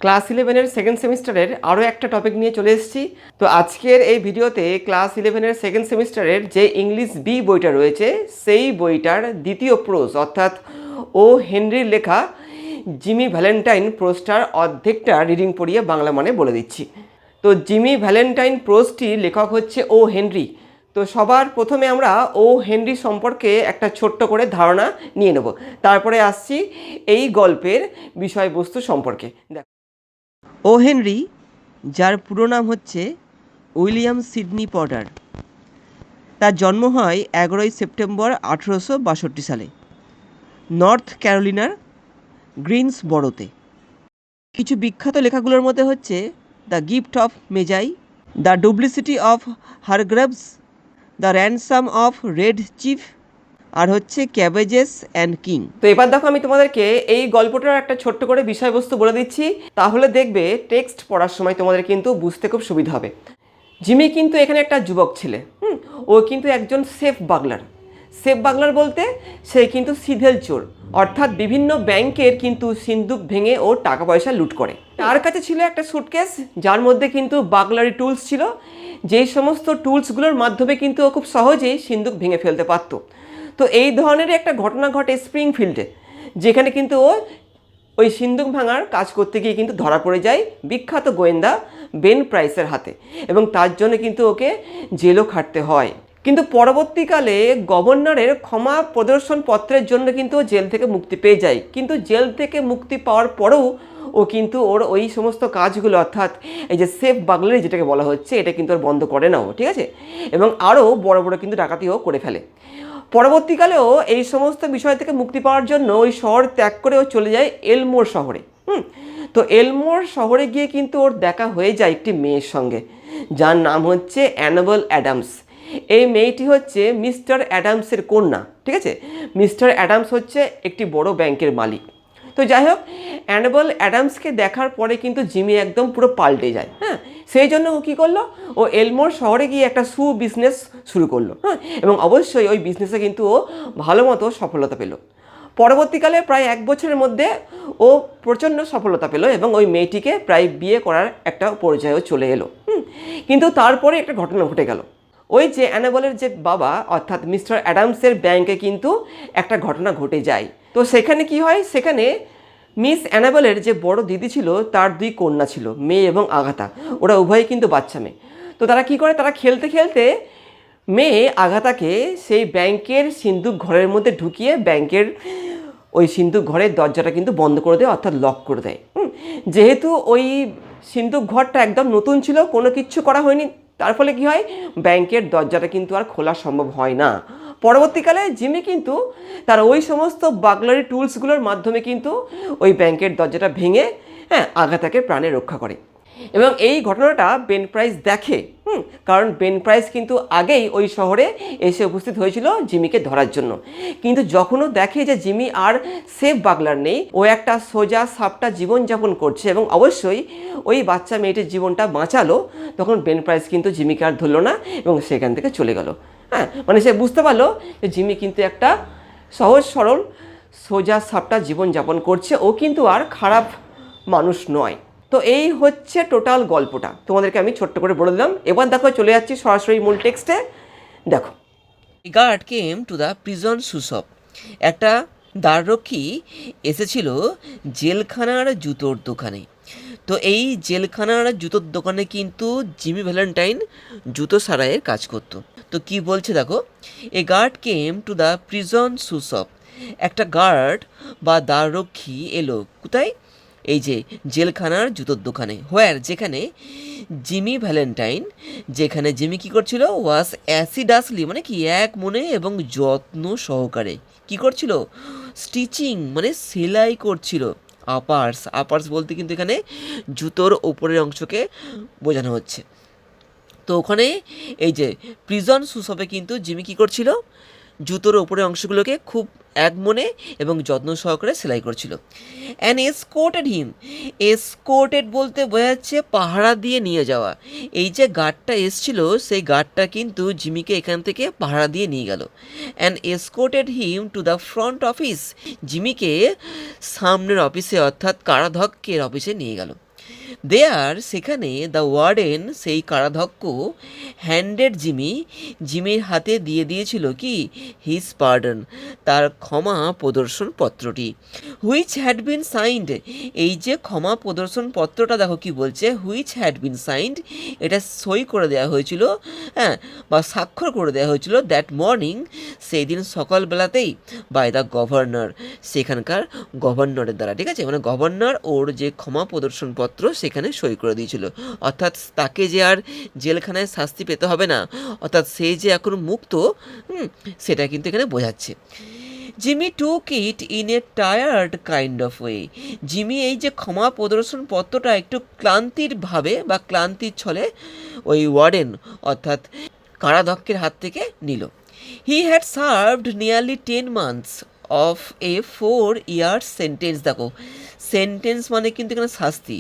Class 11-এর second সেমিস্টারের আরও একটা টপিক নিয়ে চলে এসেছি। তো আজকের এই ভিডিওতে ক্লাস 11-এর সেকেন্ড সেমিস্টারের যে ইংলিশ বি বইটা রয়েছে সেই বইটার দ্বিতীয় প্রোজ অর্থাৎ ও হেনরির লেখা জিমি ভ্যালেন্টাইন প্রোজটার অর্ধেকটা রিডিং পড়িয়ে বাংলা মানে বলে দিচ্ছি। তো জিমি ভ্যালেন্টাইন প্রোজটির লেখক হচ্ছে ও হেনরি। তো সবার প্রথমে আমরা ও হেনরি সম্পর্কে একটা ছোট্ট করে ধারণা নিয়ে নেব, তারপরে আসছি এই গল্পের বিষয়বস্তু সম্পর্কে। দেখো, ও হেনরি, যার পুরো নাম হচ্ছে উইলিয়াম সিডনি পর্টার, তার জন্ম হয় 11ই সেপ্টেম্বর 1862 সালে নর্থ ক্যারোলিনার গ্রিনসবরোতে। কিছু বিখ্যাত লেখাগুলোর মধ্যে হচ্ছে the gift of Magi, the duplicity of Hargraves, the ransom of Red Chief, আর হচ্ছে ক্যাবেজেস অ্যান্ড কিং। তো এবার দেখো, আমি তোমাদেরকে এই গল্পটার একটা ছোট্ট করে বিষয়বস্তু বলে দিচ্ছি, তাহলে দেখবে টেক্সট পড়ার সময় তোমাদের কিন্তু বুঝতে খুব সুবিধা হবে। জিমি কিন্তু এখানে একটা যুবক ছেলে, ও কিন্তু একজন সেফ বাগলার। সেফ বাগলার বলতে সে কিন্তু সিধেল চোর, অর্থাৎ বিভিন্ন ব্যাংকের কিন্তু সিন্দুক ভেঙে ও টাকা পয়সা লুট করে। তার কাছে ছিল একটা সুটকেস যার মধ্যে কিন্তু বাগলারি টুলস ছিল, যেই সমস্ত টুলসগুলোর মাধ্যমে কিন্তু ও খুব সহজেই সিন্দুক ভেঙে ফেলতে পারত। তো এই ধরনের একটা ঘটনা ঘটে স্প্রিংফিল্ডে, যেখানে কিন্তু ও ওই সিন্দুক ভাঙার কাজ করতে গিয়ে কিন্তু ধরা পড়ে যায় বিখ্যাত গোয়েন্দা বেন প্রাইসের হাতে, এবং তার জন্য কিন্তু ওকে জেলও খাটতে হয়। কিন্তু পরবর্তীকালে গভর্নরের ক্ষমা প্রদর্শন পত্রের জন্য কিন্তু ও জেল থেকে মুক্তি পেয়ে যায়। কিন্তু জেল থেকে মুক্তি পাওয়ার পরেও ও কিন্তু ওর ওই সমস্ত কাজগুলো, অর্থাৎ এই যে সেফ বাগলারি যেটাকে বলা হচ্ছে, এটা কিন্তু ওর বন্ধ করে না ও, ঠিক আছে, এবং আরও বড় বড় কিন্তু ডাকাতিও করে ফেলে। পরবর্তীকালেও এই সমস্ত বিষয় থেকে মুক্তি পাওয়ার জন্য ওই শহর ত্যাগ করে ও চলে যায় এলমোর শহরে। তো এলমোর শহরে গিয়ে কিন্তু ওর দেখা হয়ে যায় একটি মেয়ের সঙ্গে, যার নাম হচ্ছে অ্যানাবেল অ্যাডামস। এই মেয়েটি হচ্ছে মিস্টার অ্যাডামসের কন্যা, ঠিক আছে। মিস্টার অ্যাডামস হচ্ছে একটি বড় ব্যাংকের মালিক। তো যাই হোক, অ্যানাবেল অ্যাডামসকে দেখার পরে কিন্তু জিমি একদম পুরো পাল্টে যায়। সেই জন্য ও কী করলো, ও এলমোর শহরে গিয়ে একটা বিজনেস শুরু করলো, এবং অবশ্যই ওই বিজনেসে কিন্তু ও ভালো মতো সফলতা পেল। পরবর্তীকালে প্রায় 1 বছরের মধ্যে ও প্রচণ্ড সফলতা পেল এবং ওই মেয়েটিকে প্রায় বিয়ে করার একটা পর্যায়েও চলে এলো। কিন্তু তারপরে একটা ঘটনা ঘটে গেল। ওই যে অ্যানাবেলের যে বাবা অর্থাৎ মিস্টার অ্যাডামসের ব্যাংকে কিন্তু একটা ঘটনা ঘটে যায়। তো সেখানে কি হয়, সেখানে মিস অ্যানাবেলের যে বড় দিদি ছিল তার 2 কন্যা ছিল, মেয়ে এবং আগাথা। ওরা উভয়ই কিন্তু বাচ্চা মেয়ে। তো তারা কি করে, তারা খেলতে খেলতে মেয়ে আগাথাকে সেই ব্যাংকের সিন্দুক ঘরের মধ্যে ঢুকিয়ে ব্যাংকের ওই সিন্দুক ঘরের দরজাটা কিন্তু বন্ধ করে দেয়, অর্থাৎ লক করে দেয়। যেহেতু ওই সিন্দুক ঘরটা একদম নতুন ছিল, কোনো কিচ্ছু করা হয়নি, তার ফলে কি হয়, ব্যাংকের দরজাটা কিন্তু আর খোলা সম্ভব হয় না। পরবর্তীকালে জিমি কিন্তু তার ওই সমস্ত বাগলারি টুলসগুলোর মাধ্যমে কিন্তু ওই ব্যাংকের দরজাটা ভেঙে আগাথাকে প্রাণে রক্ষা করে। এবং এই ঘটনাটা বেন প্রাইস দেখে, কারণ বেন প্রাইস কিন্তু আগেই ওই শহরে এসে উপস্থিত হয়েছিল জিমিকে ধরার জন্য। কিন্তু যখনও দেখে যে জিমি আর সেফ বাগলার নেই, ও একটা সোজা সাপটা জীবনযাপন করছে এবং অবশ্যই ওই বাচ্চা মেয়েটির জীবনটা বাঁচালো, তখন বেন প্রাইস কিন্তু জিমিকে আর ধরলো না এবং সেখান থেকে চলে গেল। মানে সে বুঝতে পারলো যে জিমি কিন্তু একটা সহজ সরল সোজা সাপটা জীবনযাপন করছে, ও কিন্তু আর খারাপ মানুষ নয়। তো এই হচ্ছে টোটাল গল্পটা, তোমাদেরকে আমি ছোট্ট করে বলে দিলাম। এবার দেখো, চলে যাচ্ছি সরাসরি মূল টেক্সটে। দেখো, guard came to the prison shoe shop. একটা দ্বাররক্ষী এসেছিল জেলখানার জুতোর দোকানে। তো এই জেলখানার জুতোর দোকানে কিন্তু জিমি ভ্যালেন্টাইন জুতো সারাইয়ের কাজ করত। তো কি বলছে দেখো, a guard came to the prison shoe shop. একটা গার্ড বা দ্বাররক্ষী এলো কোথায়, এই যে জেলখানার জুতোর দোকানে। হোয়ার, যেখানে জিমি ভ্যালেন্টাইন, যেখানে জিমি কী করছিল, ওয়াস অ্যাসিডাসলি মানে কি এক মনে এবং যত্ন সহকারে কি করছিল, স্টিচিং মানে সেলাই করছিল। আপার্স, আপার্স বলতে কিন্তু এখানে জুতোর ওপরের অংশকে বোঝানো হচ্ছে। তো ওখানে এই যে প্রিজন সুসপে কিন্তু জিমি কী করছিল, জুতোর ওপরের অংশগুলোকে খুব এক মনে এবং যত্ন সহকারে সেলাই করছিল। অ্যান্ড এসকোর্টেড হিম, এসকোর্টেড বলতে বোঝাচ্ছে পাহারা দিয়ে নিয়ে যাওয়া। এই যে গার্ডটা এসছিল সেই গার্ডটা কিন্তু জিমিকে এখান থেকে পাহারা দিয়ে নিয়ে গেল। And escorted him to the front office, জিমিকে সামনের অফিসে অর্থাৎ কারাধ্যক্ষের অফিসে নিয়ে গেল। দেয়ার সেখানে দ্য ওয়ার্ডেন, সেই কারাধ্যক্ষ, হ্যান্ডেড জিমির হাতে দিয়ে দিয়েছিল কি হিজ পার্ডন, তার ক্ষমা প্রদর্শন পত্রটি। হুইচ হ্যাড বিন সাইন্ড, এই যে ক্ষমা প্রদর্শন পত্রটা দেখো কি বলছে, হুইচ হ্যাড বিন সাইন্ড, এটা সই করে দেওয়া হয়েছিল, হ্যাঁ, বা স্বাক্ষর করে দেওয়া হয়েছিল দ্যাট মর্নিং, সেই দিন সকালবেলাতেই, বাই দ্য গভর্নর, সেখানকার গভর্নরের দ্বারা। ঠিক আছে, মানে গভর্নর ওর যে ক্ষমা প্রদর্শন পত্র সেখানে সই করে দিয়েছিল, অর্থাৎ তাকে যে আর জেলখানায় শাস্তি পেতে হবে না, অর্থাৎ সে যে এখন মুক্ত, সেটা কিন্তু এখানে বোঝাচ্ছে। Jimmy took it in a tired kind of way, Jimmy এই যে ক্ষমা প্রদর্শন পত্রটা একটু ক্লান্তির ভাবে বা ক্লান্তির ছলে ওই ওয়ার্ডেন অর্থাৎ কারাধ্যক্ষের হাত থেকে নিল। He had served nearly 10 months of a 4 years sentence. দেখো সেন্টেন্স মানে কিন্তু এখানে শাস্তি,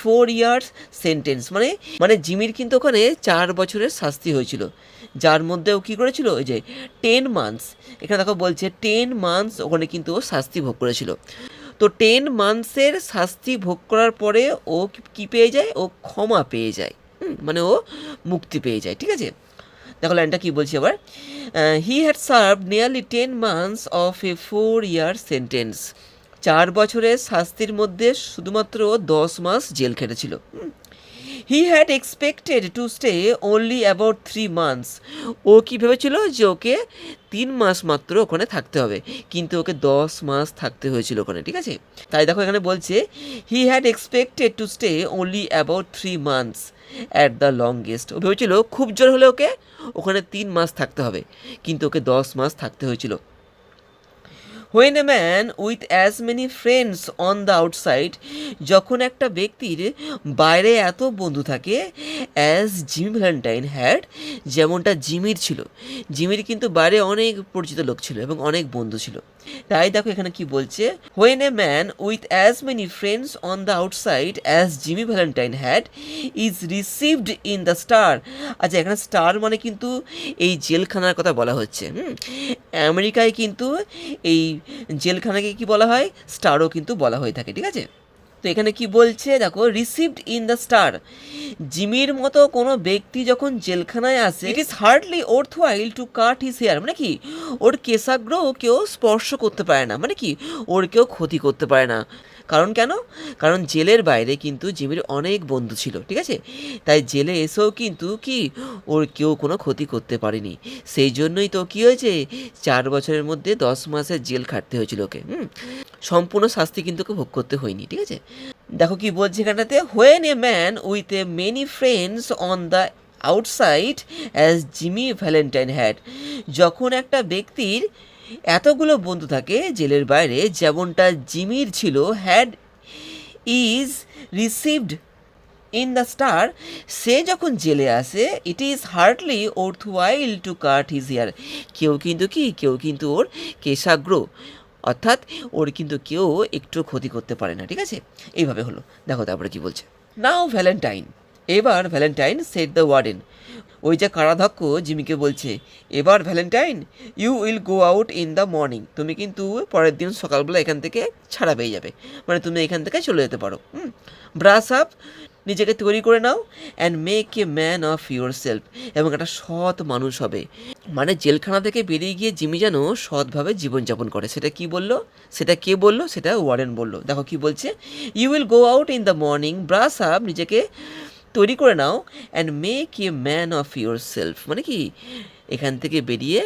4 years সেন্টেন্স মানে মানে জিমির কিন্তু ওখানে 4 বছরের শাস্তি হয়েছিল, যার মধ্যে ও কী করেছিল, ওই যে 10 months, এখানে দেখো বলছে 10 months ওখানে কিন্তু ও শাস্তি ভোগ করেছিল। তো 10 months-এর শাস্তি ভোগ করার পরে ও কী পেয়ে যায়, ও ক্ষমা পেয়ে যায়, মানে ও মুক্তি পেয়ে যায়। ঠিক আছে, দেখো লাইনটা কী বলছি আবার, he had serve nearly 10 months of a 4 year sentence, 4 বছরের শাস্তির মধ্যে শুধুমাত্র 10 মাস জেল খেটেছিল। He had expected to stay only about 3 months, ও কী ভেবেছিল যে ওকে 3 মাস মাত্র ওখানে থাকতে হবে, কিন্তু ওকে 10 মাস থাকতে হয়েছিল ওখানে। ঠিক আছে, তাই দেখো এখানে বলছে he had expected to stay only about 3 months at the longest, ও ভেবেছিল খুব জোর হলে ওকে ওখানে 3 মাস থাকতে হবে, কিন্তু ওকে 10 মাস থাকতে হয়েছিল। When a man with as many friends on the outside, যখন একটা ব্যক্তির বাইরে এত বন্ধু থাকে, অ্যাজ জিমি ভ্যালেন্টাইন হ্যাড, যেমনটা জিমির ছিল, জিমির কিন্তু বাইরে অনেক পরিচিত লোক ছিল এবং অনেক বন্ধু ছিল। তাই দেখো এখানে কি বলছে, when a man with as many friends on the outside as Jimmy Valentine had is received in the star. আচ্ছা, এখানে স্টার মানে কিন্তু এই জেলখানার কথা বলা হচ্ছে। আমেরিকায় কিন্তু এই জেলখানাকে কি বলা হয়, স্টারও কিন্তু বলা হয়ে থাকে। ঠিক আছে, তো এখানে কি বলছে দেখো, রিসিভড ইন দ্য স্টার, জিমির মতো কোনো ব্যক্তি যখন জেলখানায় আসে, it is hardly worthwhile to cut his hair, মানে কি ওর কেশাগ্র কেউ স্পর্শ করতে পারে না, মানে কি ওর কেউ ক্ষতি করতে পারে না। কারণ কেন, কারণ জেলের বাইরে কিন্তু জিমির অনেক বন্ধু ছিল। ঠিক আছে, তাই জেলে এসেও কিন্তু কি ওর কেউ কোনো ক্ষতি করতে পারেনি, সেই জন্যই তো কী হয়েছে, 4 বছরের মধ্যে 10 মাসের জেল খাটতে হয়েছিল ওকে। সম্পূর্ণ শাস্তি কিন্তু ওকে ভোগ করতে হয়নি। ঠিক আছে, দেখো কি বলছে এখানটাতে, when a man with a many friends on the outside as Jimmy Valentine had, যখন একটা ব্যক্তির এতগুলো বন্ধু থাকে জেলের বাইরে যেমনটা জিমির ছিল, had is received in the stir, সে যখন জেলে আসে, it is hardly worthwhile to cut his hair, কেউ কিন্তু ওর কেশাগ্র অর্থাৎ ওর কিন্তু কেউ একটু ক্ষতি করতে পারে না। ঠিক আছে, এইভাবে হলো। দেখো তারপরে কি বলছে, নাও ভ্যালেন্টাইন, এবার ভ্যালেন্টাইন সেড দ্য ওয়ার্ডেন, ওই যে কারাধ্যক্ষ জিমিকে বলছে, এবার Valentine you will go out in the morning, তুমি কিন্তু পরের দিন সকালবেলা এখান থেকে ছাড়া পেয়ে যাবে, মানে তুমি এখান থেকে চলে যেতে পারো। ব্রাশ আপ, নিজেকে তৈরি করে নাও, and make a man of yourself, এবং একটা সৎ মানুষ হবে। মানে জেলখানা থেকে বেরিয়ে গিয়ে জিমি যেন সৎভাবে জীবনযাপন করে। সেটা কি বললো, সেটা কে বললো, সেটা ওয়ারেন বললো। দেখো কি বলছে, you will go out in the morning, brush up, নিজেকে তৈরি করে নাও, and make a man of yourself, মানে কি এখান থেকে বেরিয়ে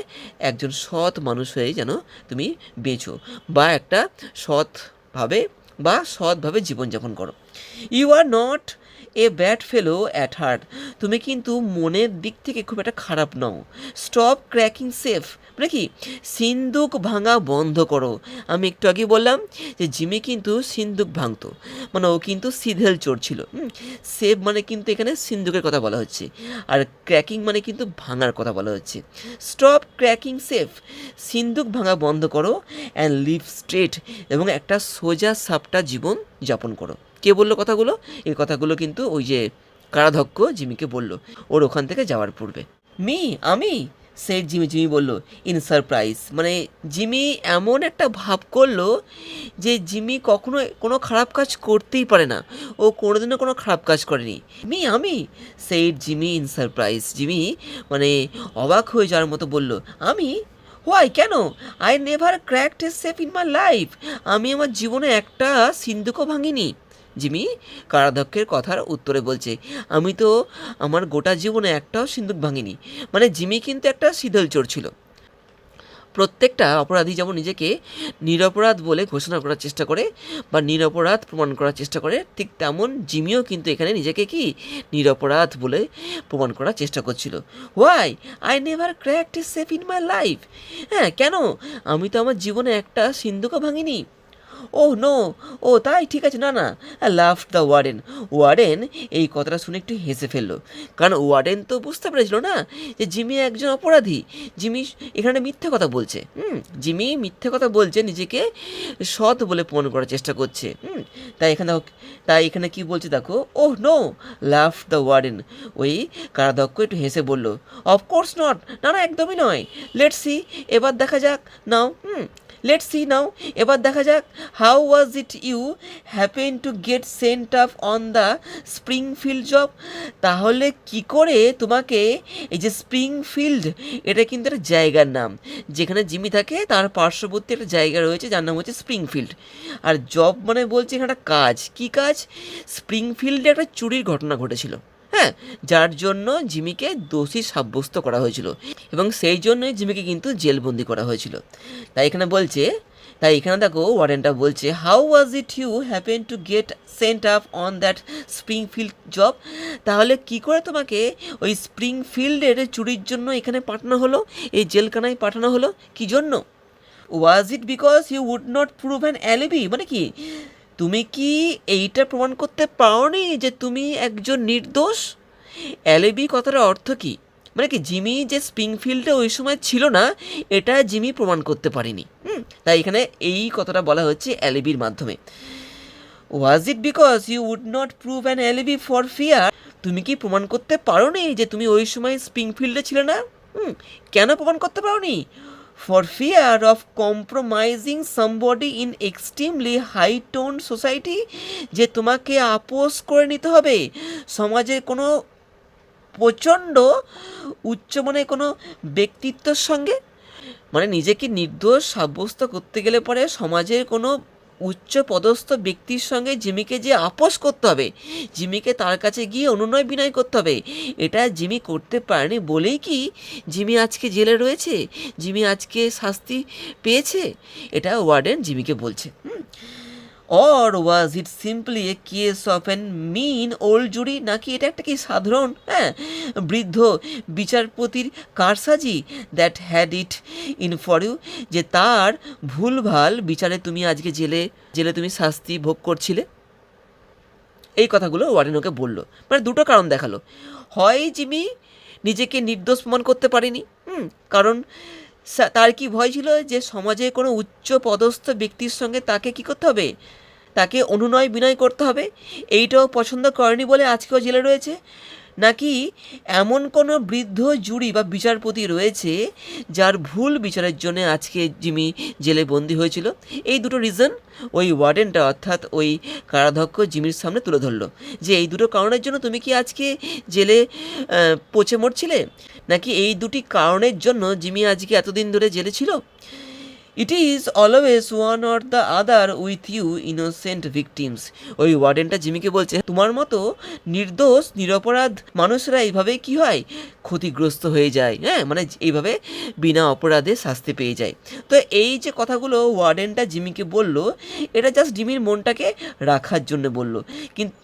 একজন সৎ মানুষ হয়ে যেন তুমি বেঁচো, বা একটা সৎভাবে বা সৎভাবে জীবনযাপন করো। You are not a bad fellow at heart, তুমি কিন্তু মনের দিক থেকে খুব একটা খারাপ নও। স্টপ ক্র্যাকিং সেফ, মানে কি সিন্দুক ভাঙা বন্ধ করো। আমি একটু আগে বললাম যে জিমি কিন্তু সিন্দুক ভাঙতো, মানে ও কিন্তু সিধেল চোর ছিল। সেফ মানে কিন্তু এখানে সিন্দুকের কথা বলা হচ্ছে, আর ক্র্যাকিং মানে কিন্তু ভাঙার কথা বলা হচ্ছে। স্টপ ক্র্যাকিং সেফ, সিন্দুক ভাঙা বন্ধ করো, অ্যান্ড লিভ স্ট্রেট, এবং একটা সোজা সাপটা জীবন যাপন করো। কে বললো কথাগুলো? এই কথাগুলো কিন্তু ওই যে কারাধ্যক্ষ জিমিকে বলল ওর ওখান থেকে যাওয়ার পূর্বে। আমি সেই জিমি বলল ইন সারপ্রাইজ, মানে জিমি এমন একটা ভাব করলো যে জিমি কখনো কোনো খারাপ কাজ করতেই পারে না, ও কোনোদিনও কোনো খারাপ কাজ করেনি। আমি সেই জিমি ইন সারপ্রাইজ, জিমি মানে অবাক হয়ে যাওয়ার মতো বলল আমি, হোয়াই কেন? I never cracked a safe in my life, আমি আমার জীবনে একটা সিন্দুকও ভাঙিনি। জিমি কারাধ্যক্ষের কথার উত্তরে বলছে আমি তো আমার গোটা জীবনে একটাও সিন্দুক ভাঙিনি। মানে জিমি কিন্তু একটা সিধল চোর ছিল। প্রত্যেকটা অপরাধী যেমন নিজেকে নিরপরাধ বলে ঘোষণা করার চেষ্টা করে বা নিরপরাধ প্রমাণ করার চেষ্টা করে, ঠিক তেমন জিমিও কিন্তু এখানে নিজেকে কি নিরপরাধ বলে প্রমাণ করার চেষ্টা করছিল। Why I never cracked a safe in my life, হ্যাঁ কেন? আমি তো আমার জীবনে একটা সিন্দুকও ভাঙিনি। ও নো, ও তাই, ঠিক আছে, না না, লাফ দ্য ওয়ার্ডেন। ওয়ার্ডেন এই কথাটা শুনে একটু হেসে ফেললো, কারণ ওয়ার্ডেন তো বুঝতে পেরেছিল না যে জিমি একজন অপরাধী। জিমি এখানে মিথ্যে কথা বলছে। জিমি মিথ্যে কথা বলছে, নিজেকে সৎ বলে প্রমাণ করার চেষ্টা করছে। তাই এখানে কি বলছে দেখো, ও নো, লাফ দ্য ওয়ার্ডেন। ওই কারাধ্যক্ষ একটু হেসে বলল অফকোর্স নট, না না একদমই নয়। লেটস সি, এবার দেখা যাক নাও। লেটস সি নাও, এবার দেখা যাক। How was it you happen to get sent up on the Springfield job, তাহলে কি করে তোমাকে এই যে স্প্রিংফিল্ড, এটা কিন্তু একটা জায়গার নাম, যেখানে জিমি থাকে তার পার্শ্ববর্তী একটা জায়গা রয়েছে যার নাম হচ্ছে স্প্রিংফিল্ড। আর জব মানে বলছে এখানে একটা কাজ। কি কাজ? স্প্রিংফিল্ডে একটা চুরির ঘটনা ঘটেছিল, হ্যাঁ, যার জন্য জিমিকে দোষী সাব্যস্ত করা হয়েছিল এবং সেই জন্যই জিমিকে কিন্তু জেলবন্দি করা হয়েছিল। তাই এখানে দেখো ওয়ার্ডেনটা বলছে how was it you happen to get sent up on that Springfield job, তাহলে কি করে তোমাকে ওই স্প্রিংফিল্ডের চুরির জন্য এখানে পাঠানো হলো, এই জেলখানায় পাঠানো হলো? কি জন্য? Was it because you would not prove an alibi, মানে কি তুমি কি এইটা প্রমাণ করতে পারোনি যে তুমি একজন নির্দোষ? অ্যালিবি কথাটার অর্থ কি? মানে কি জিমি যে স্প্রিংফিল্ডে ওই সময় ছিল না, এটা জিমি প্রমাণ করতে পারেনি। তাই এখানে এই কথাটা বলা হচ্ছে অ্যালিবির মাধ্যমে। Was it because you would not prove an alibi for fear, তুমি কি প্রমাণ করতে পারোনি যে তুমি ওই সময় স্প্রিংফিল্ডে ছিলে না? কেন প্রমাণ করতে পারোনি? For fear of compromising somebody in extremely high tone society, যে তোমাকে আপোস করে নিতে হবে সমাজের কোনো প্রচণ্ড উচ্চমানের কোনো ব্যক্তিত্বের সঙ্গে। মানে নিজেকে নির্দোষ সাব্যস্ত করতে গেলে পরে সমাজের কোনো উচ্চ পদস্থ ব্যক্তির সঙ্গে জিমিকে যে আপোস করতে হবে, জিমিকে তার কাছে গিয়ে অনুনয় বিনয় করতে হবে, এটা জিমি করতে পারেনি বলেই কি জিমি আজকে জেলে রয়েছে, জিমি আজকে শাস্তি পেয়েছে? এটা ওয়ার্ডেন জিমিকে বলছে। Or was it simply a case of an mean old jury, নাকি এটা একটা কি সাধারণ বৃদ্ধ বিচারপতির কারসাজি that had it in for you, যে তার ভুলভাল বিচারে তুমি আজকে জেলে তুমি শাস্তি ভোগ করছিলে? এই কথাগুলো ওয়ার্ডেন ওকে বলল, মানে দুটো কারণ দেখালো। হয় জিমি নিজেকে নির্দোষ প্রমাণ করতে পারেনি, কারণ তার কি ভয় ছিল যে সমাজে কোনো উচ্চ পদস্থ ব্যক্তির সঙ্গে তাকে কি করতে হবে, তাকে অনুনয় বিনয় করতে হবে, এইটাও পছন্দ করেনি বলে আজকেও জেলে রয়েছে। নাকি এমন কোনো বৃদ্ধ জুরি বা বিচারপতি রয়েছে যার ভুল বিচারের জন্য আজকে জিমি জেলে বন্দি হয়েছিল? এই দুটো রিজন ওই ওয়ার্ডেনটা অর্থাৎ ওই কারাধ্যক্ষ জিমির সামনে তুলে ধরলো, যে এই দুটো কারণের জন্য তুমি কি আজকে জেলে পচে মরছিলে, নাকি এই দুটি কারণের জন্য জিমি আজকে এতদিন ধরে জেলে ছিল? It is always one or the other with you innocent victims. ওই ওয়ার্ডেনটা জিমিকে বলছে, তোমার মতো নির্দোষ নিরপরাধ মানুষরা এইভাবে কি হয়, ক্ষতিগ্রস্ত হয়ে যায়, হ্যাঁ, মানে এইভাবে বিনা অপরাধে শাস্তি পেয়ে যায়। তো এই যে কথাগুলো ওয়ার্ডেনটা জিমিকে বলল, এটা জাস্ট জিমির মনটাকে রাখার জন্য বলল, কিন্তু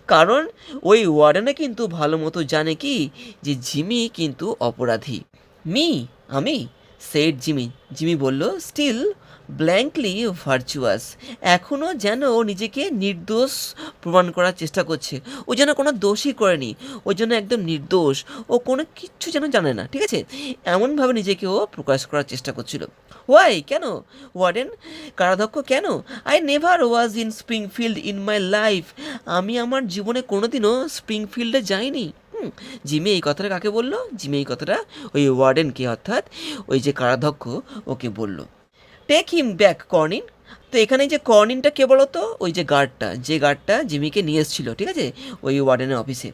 কারণ ওই ওয়ার্ডেনে কিন্তু ভালো মতো জানে কি যে জিমি কিন্তু অপরাধী। মি, আমি, সেড জিমি। জিমি বলল, স্টিল ব্ল্যাঙ্কলি ভার্চুয়াস। এখনও যেন ও নিজেকে নির্দোষ প্রমাণ করার চেষ্টা করছে, ও যেন কোনো দোষই করেনি, ও যেন একদম নির্দোষ, ও কোনো কিচ্ছু যেন জানে না, ঠিক আছে, এমনভাবে নিজেকে ও প্রকাশ করার চেষ্টা করছিল। ওয়াই, কেন ওয়ার্ডেন, কারাধ্যক্ষ কেন? I never was in Springfield in my life. আমি আমার জীবনে কোনোদিনও স্প্রিংফিল্ডে যাইনি। জিমি এই কথাটা কাকে বলল? জিমি এই কথাটা ওই ওয়ার্ডেনকে, অর্থাৎ ওই যে কারাধ্যক্ষ, ওকে বলল। Take him back Cronin. তো এখানে যে কর্নিনটা কে বলো তো? ওই যে গার্ডটা, যে গার্ডটা জিমিকে নিয়ে এসেছিলো, ঠিক আছে, ওই ওয়ার্ডেনের অফিসে।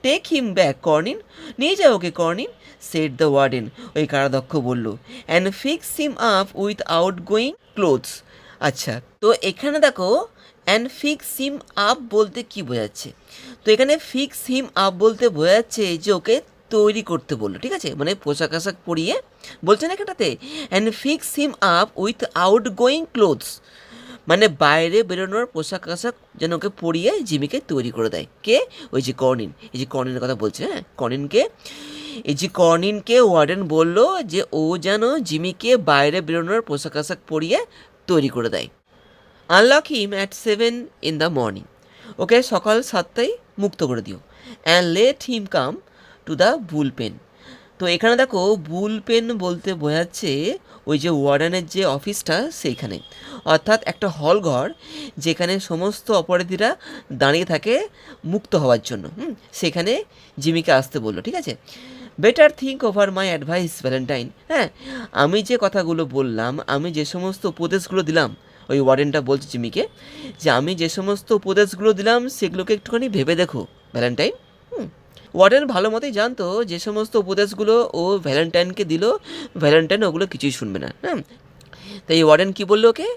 টেক হিম ব্যাক কর্নিন, নিয়ে যাও ওকে কর্নিন, সেড দ্য ওয়ার্ডেন, ওই কারাধ্যক্ষ বলল। And fix him up with out going clothes. আচ্ছা, তো এখানে দেখো অ্যান্ড ফিক্স হিম আপ বলতে কি বোঝাচ্ছে? তো এখানে ফিক্স হিম আপ বলতে বোঝাচ্ছে যে ওকে তৈরি করতে বললো, ঠিক আছে, মানে পোশাক আশাক পরিয়ে বলছে না এখানটাতে, and fix him up with out going clothes, মানে বাইরে বেরোনোর পোশাক আশাক যেন ওকে পরিয়ে জিমিকে তৈরি করে দেয়। কে? ওই যে কর্নিন, এই যে কর্নিনের কথা বলছে, হ্যাঁ, কর্নিনকে, এই যে কর্নিনকে ওয়ার্ডেন বলল যে ও যেন জিমিকে বাইরে বেরোনোর পোশাক আশাক পরিয়ে তৈরি করে দেয়। Unlock him at 7 in the morning, ওকে সকাল 7টায় মুক্ত করে দিও। And let him come to the bullpen. তো এখানে দেখো বুল পেন বলতে বোঝাচ্ছে ওই যে ওয়ার্ডেনের যে অফিসটা সেইখানে, অর্থাৎ একটা হল ঘর যেখানে সমস্ত অপরাধীরা দাঁড়িয়ে থাকে মুক্ত হওয়ার জন্য। সেখানে জিমিকে আসতে বললো, ঠিক আছে। Better think over my advice Valentine. হ্যাঁ, আমি যে কথাগুলো বললাম, আমি যে সমস্ত উপদেশগুলো দিলাম, ওই ওয়ার্ডেনটা বলছে জিমিকে যে আমি যে সমস্ত উপদেশগুলো দিলাম সেগুলোকে একটুখানি ভেবে দেখো ভ্যালেন্টাইন। ওয়ার্ডেন ভালো মতোই জানতো যে সমস্ত উপদেশগুলো ও ভ্যালেন্টাইনকে দিল, ভ্যালেন্টাইন ওগুলো কিছুই শুনবে না। তাই ওয়ার্ডেন কী বললো ওকে,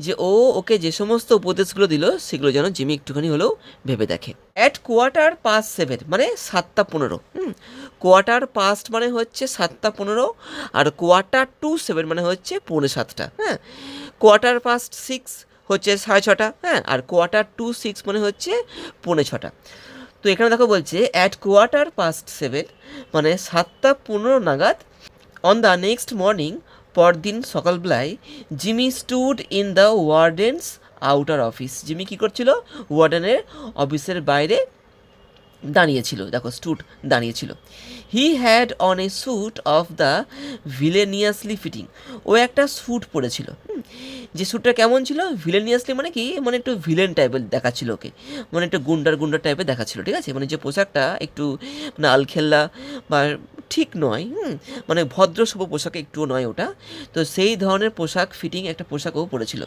যে ওকে যে সমস্ত উপদেশগুলো দিল সেগুলো যেন জিমি একটুখানি হলেও ভেবে দেখে। অ্যাট 7:15, মানে 7:15। কোয়ার্টার পাস্ট মানে হচ্ছে 7:15, আর 6:45 মানে হচ্ছে 6:45। হ্যাঁ, 6:15 হচ্ছে 6:30। হ্যাঁ, আর 6:45 মানে হচ্ছে 6:45। তো এখানে দেখো বলছে অ্যাট 7:15 মানে 7:15 নাগাদ, অন দ্য নেক্সট মর্নিং, পরদিন সকালবেলায়, Jimmy stood in the warden's outer office. Jimmy কী করছিল? ওয়ার্ডেনের অফিসের বাইরে দাঁড়িয়েছিল। দেখো স্টুড দাঁড়িয়েছিল। He had on a suit of the villainously fitting. ও একটা স্যুট পরেছিল। যে স্যুটটা কেমন ছিল? ভিলেনিয়াসলি মানে কি, মানে একটু ভিলেন টাইপের দেখাচ্ছিল ওকে, মানে একটু গুন্ডার টাইপের দেখাচ্ছিল, ঠিক আছে, মানে যে পোশাকটা একটু মানে আলখেল্লা বা ঠিক নয়, মানে ভদ্রসভ্য পোশাকে একটুও নয় ওটা। তো সেই ধরনের পোশাক ফিটিং একটা পোশাক ও পরেছিল।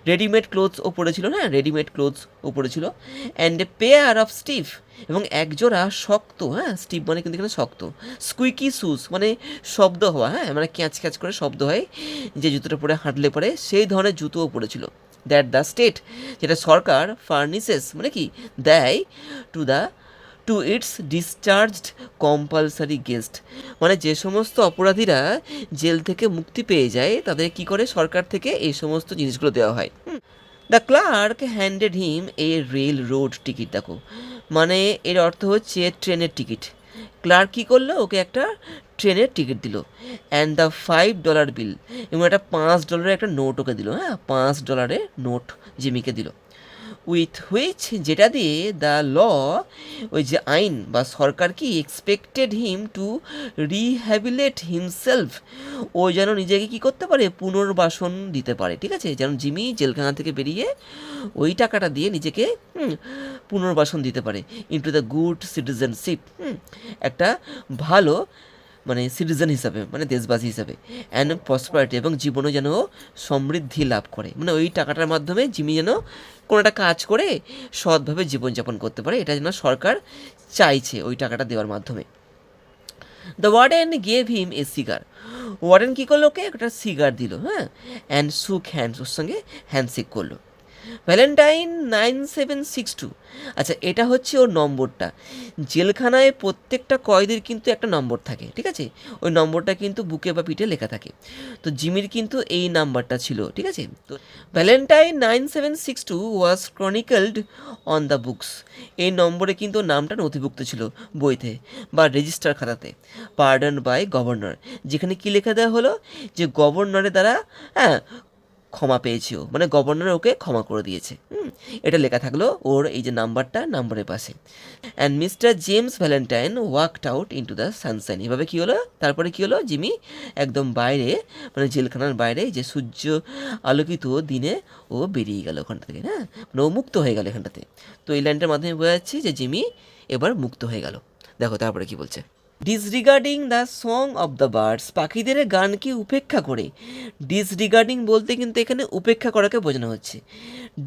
রেডিমেড ক্লোথস ও পরেছিল, হ্যাঁ, রেডিমেড ক্লোথস ও পরেছিল। অ্যান্ড এ পেয়ার অফ স্টিফ, এবং একজোড়া শক্ত, হ্যাঁ, স্টিফ মানে কিন্তু এখানে শক্ত, স্কুইকি শুজ মানে শব্দ হওয়া, হ্যাঁ, মানে ক্যাচ ক্যাচ করে শব্দ হয় যে জুতোটা পরে হাঁটলে পরে, সেই ধরনের জুতোও পরেছিল। দ্যাট দ্য স্টেট, যেটা সরকার, ফার্নিসেস মানে কি, দেয় টু ইটস ডিসচার্জড কম্পালসারি গেস্ট, মানে যে সমস্ত অপরাধীরা জেল থেকে মুক্তি পেয়ে যায় তাদের কি করে, সরকার থেকে এই সমস্ত জিনিসগুলো দেওয়া হয়। The clerk handed him a railroad ticket. দেখো মানে এর অর্থ হচ্ছে ট্রেনের টিকিট। ক্লার্ক কী করলো? ওকে একটা ট্রেনের টিকিট দিল। অ্যান্ড দ্য $5 বিল, এবং একটা $5 একটা নোট ওকে দিল। হ্যাঁ, $5 নোট জিমিকে দিল। উইথ হুইচ, যেটা দিয়ে দ্য ল, ওই যে আইন বা সরকার কি, এক্সপেক্টেড হিম টু রিহ্যাবিলেট হিমসেলফ, ও যেন নিজেকে কি করতে পারে, পুনর্বাসন দিতে পারে, ঠিক আছে, যেন জিমি জেলখানা থেকে বেরিয়ে ওই টাকাটা দিয়ে নিজেকে পুনর্বাসন দিতে পারে ইনটু দ্য গুড সিটিজেনশিপ, একটা ভালো মানে সিটিজেন হিসাবে, মানে দেশবাসী হিসাবে, অ্যান্ড প্রসপারিটি, এবং জীবনে যেন সমৃদ্ধি লাভ করে, মানে ওই টাকাটার মাধ্যমে জিমি যেন কোনো একটা কাজ করে সৎভাবে জীবনযাপন করতে পারে, এটা যেন সরকার চাইছে ওই টাকাটা দেওয়ার মাধ্যমে। The warden gave him a cigar, warden কী করলো, ওকে একটা সিগার দিল, হ্যাঁ, অ্যান্ড সুক হ্যান্ডস, ওর সঙ্গে হ্যান্ডশেক করলো। ভ্যালেন্টাইন 9762, আচ্ছা এটা হচ্ছে ওর নম্বরটা। জেলখানায় প্রত্যেকটা কয়েদির কিন্তু একটা নম্বর থাকে, ঠিক আছে, ওই নম্বরটা কিন্তু বুকে বা পিঠে লেখা থাকে। তো জিমির কিন্তু এই নাম্বারটা ছিল, ঠিক আছে। তো Valentine 9762 was chronicled on the books, এই নম্বরে কিন্তু নামটা নথিভুক্ত ছিল বইতে বা রেজিস্টার খাতাতে। পার্ডন বাই গভর্নর, যেখানে কি লেখা দেওয়া হলো যে গভর্নরের দ্বারা, হ্যাঁ, ক্ষমা পেয়েছে ও, মানে গভর্নর ওকে ক্ষমা করে দিয়েছে। এটা লেখা থাকলো ওর এই যে নাম্বারটা, নাম্বারের পাশে। And mister James Valentine walked out into the Sunshine, এভাবে কী হলো, তারপরে কী হলো, জিমি একদম বাইরে, মানে জেলখানার বাইরে যে সূর্য আলোকিত দিনে ও বেরিয়ে গেল ওখান থেকে, হ্যাঁ, মানে ও মুক্ত হয়ে গেল এখানটাতে। তো এই লাইনটার মাধ্যমে বোঝা যাচ্ছে যে জিমি এবার মুক্ত হয়ে গেল। দেখো তারপরে কি বলছে, disregarding the song of the birds, পাখিদের গানকে উপেক্ষা করে। ডিসরিগার্ডিং বলতে কিন্তু এখানে উপেক্ষা করাকে বোঝানো হচ্ছে।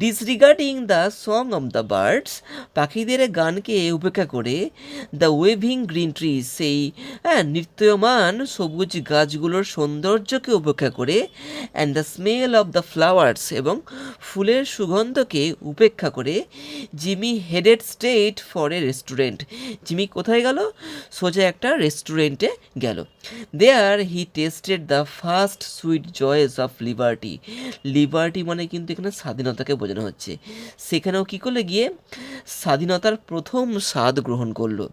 Disregarding the song of the birds, পাখিদের গানকে উপেক্ষা করে, দ্য ওয়েভিং গ্রিন ট্রিজ, সেই, হ্যাঁ, নৃত্যমান সবুজ গাছগুলোর সৌন্দর্যকে উপেক্ষা করে, and the smell of the flowers, এবং ফুলের সুগন্ধকে উপেক্ষা করে, Jimmy headed straight for a restaurant, Jimmy কোথায় গেল, সোজা একটা রেস্টুরেন্টে গেল। There he tasted the first sweet joys of liberty, liberty মানে কিন্তু এখানে স্বাধীনতাকে বোঝানো হচ্ছে। সেখানেও কী করলে গিয়ে স্বাধীনতার প্রথম স্বাদ গ্রহণ করলো।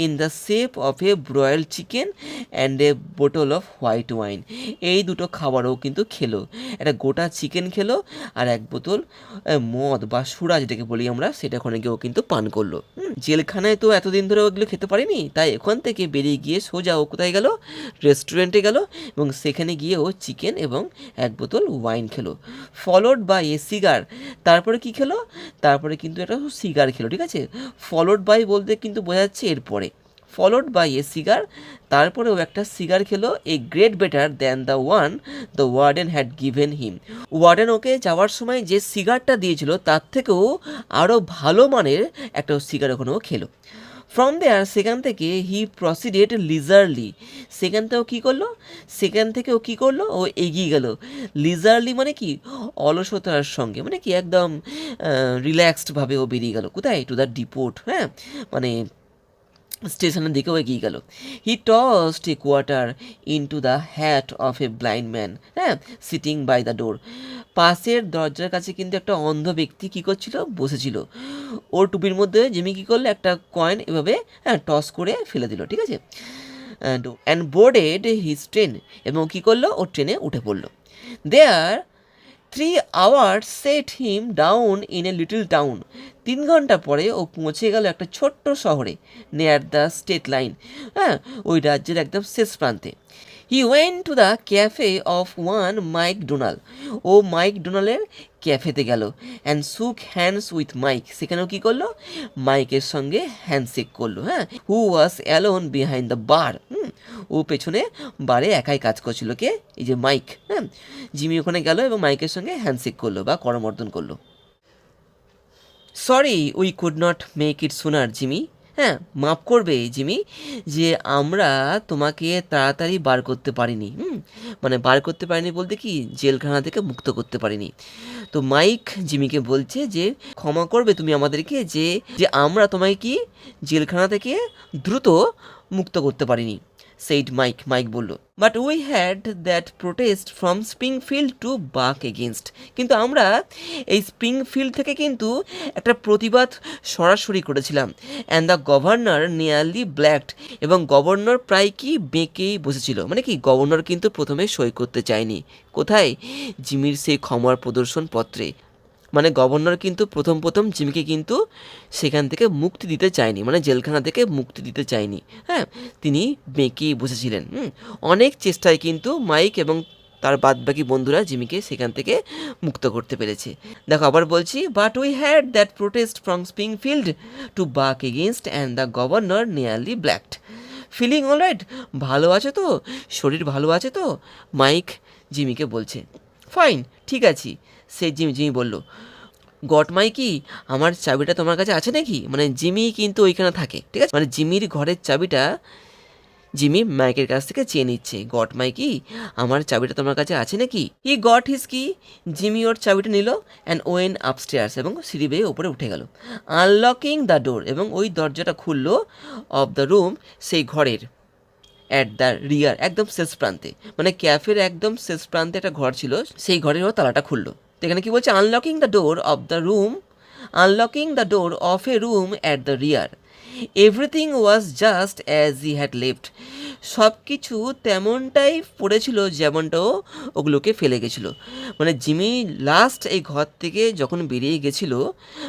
In the shape of A broil chicken and a bottle off white wine, এই দুটো খাবারও কিন্তু খেলো, একটা গোটা চিকেন খেলো আর এক বোতল মদ বা সুরা যেটাকে বলি আমরা, সেটা ওখানে গিয়ে ও কিন্তু পান করলো। জেলখানায় তো এতদিন ধরে ওগুলো খেতে পারিনি, তাই এখান থেকে বেরিয়ে গিয়ে সোজা ও কোথায় গেল, রেস্টুরেন্টে গেল, এবং সেখানে গিয়ে ও চিকেন এবং এক বোতল ওয়াইন খেলো। ফলোড বাই এ সিগার, তারপরে কি খেলো, তারপরে কিন্তু একটা সিগার খেলো, ঠিক আছে। ফলোড বাই বলতে কিন্তু বোঝা যাচ্ছে এরপরে, ফলোড বাই এ সিগার, তারপরে ও একটা সিগার খেলো, a great better than the one the warden had given him, warden ওকে যাওয়ার সময় যে সিগারটা দিয়েছিল তার থেকেও আরও ভালো মানের একটা সিগার ওখানেও খেলো। ফ্রম দেয়ার, সেখান থেকে, হি প্রসিডেড লিজারলি, সেখান থেকেও কী করলো, সেখান থেকে ও কী করলো, ও এগিয়ে গেল। লিজারলি মানে কি, অলসতার সঙ্গে, মানে কি একদম রিল্যাক্সডভাবে ও বেরিয়ে গেল কোথায়, টু দ্য ডিপোর্ট, হ্যাঁ, মানে স্টেশনের দিকেও এগিয়ে গেল। He tossed a quarter into the hat of a blind man, হ্যাঁ, সিটিং বাই দ্য ডোর, পাশের দরজার কাছে কিন্তু একটা অন্ধ ব্যক্তি কী করছিল, বসেছিল। ওর টুপির মধ্যে জিমি কী করলো, একটা কয়েন এভাবে, হ্যাঁ, টস করে ফেলে দিল, ঠিক আছে। অ্যান্ড বোর্ডেড হিজ ট্রেন, এবং কী করলো, ওর ট্রেনে উঠে পড়লো। দেয়ার 3 hours set him down in a little town, 3 ঘন্টা পরে ও পৌঁছে গেল একটা ছোট্ট শহরে, নেয়ার দ্য স্টেট লাইন, হ্যাঁ, ওই রাজ্যের একদম শেষ প্রান্তে। He went to the cafe of one Mike Donal, ও মাইক ডোনালের ক্যাফেতে গেল। And shook hands with Mike, সেখানেও কী করলো, মাইকের সঙ্গে হ্যান্ডশেক করলো, হ্যাঁ, who was alone behind the bar, ও পেছনে বারে একাই কাজ করছিল, কে, এই যে মাইক, হ্যাঁ। জিমি ওখানে গেল এবং মাইকের সঙ্গে হ্যান্ডশেক করলো বা করমর্দন করলো। Sorry we could not make it sooner Jimmy, হ্যাঁ, মাফ করবে জিমি, যে আমরা তোমাকে তাড়াতাড়ি বার করতে পারিনি, মানে বার করতে পারিনি বলতে কি, জেলখানা থেকে মুক্ত করতে পারিনি। তো মাইক জিমিকে বলছে যে ক্ষমা করবে তুমি আমাদেরকে, যে যে আমরা তোমাকে কি জেলখানা থেকে দ্রুত মুক্ত করতে পারিনি, সেইড মাইক, মাইক বলল। But we had that protest from Springfield to buck against, কিন্তু আমরা এই স্প্রিংফিল্ড থেকে কিন্তু একটা প্রতিবাদ সরাসরি করেছিলাম। অ্যান্ড দ্য গভর্নর নিয়ারলি ব্ল্যাকড, এবং গভর্নর প্রায় কি বেঁকেই বসেছিল, মানে কি গভর্নর কিন্তু প্রথমে সই করতে চায়নি, কোথায়, জিমির সেই ক্ষমার প্রদর্শন পত্রে, মানে গভর্নর কিন্তু প্রথম জিমিকে কিন্তু সেখান থেকে মুক্তি দিতে চায়নি, মানে জেলখানা থেকে মুক্তি দিতে চায়নি, হ্যাঁ, তিনি বেঁকেই বসেছিলেন। অনেক চেষ্টায় কিন্তু মাইক এবং তার বাদবাকি বন্ধুরা জিমিকে সেখান থেকে মুক্ত করতে পেরেছে। দেখো আবার বলছি, but we had that protest from Springfield to buck against and the governor nearly blacked. Feeling alright, ভালো আছে তো, শরীর ভালো আছে তো, মাইক জিমিকে বলছে। ফাইন, ঠিক আছি, সে জিমি বলল। গট মাইকি, আমার চাবিটা তোমার কাছে আছে নাকি, মানে জিমি কিন্তু ওইখানে থাকে, ঠিক আছে, মানে জিমির ঘরের চাবিটা জিমি মাইকের কাছ থেকে চেয়ে নিচ্ছে, গট মাই কি, আমার চাবিটা তোমার কাছে আছে নাকি? হি গট হিজ কি, জিমি ওর চাবিটা নিল অ্যান্ড ওয়েন আপস্টেয়ার্স, এবং সিঁড়ি বেয়ে ওপরে উঠে গেল। আনলকিং দ্য ডোর, এবং ওই দরজাটা খুললো, অফ দ্য রুম, সেই ঘরের, অ্যাট দ্য রিয়ার, একদম শেষ প্রান্তে, মানে ক্যাফের একদম শেষ প্রান্তে একটা ঘর ছিল, সেই ঘরেরও তালাটা খুললো। তো এখানে কি বলছে, unlocking the door of the room, unlocking the door of A room at the rear, everything was just as he had left, সব কিছু তেমনটাই পড়েছিল যেমনটাও ওগুলোকে ফেলে গেছিলো। মানে জিমি লাস্ট এই ঘর থেকে যখন বেরিয়ে গেছিল,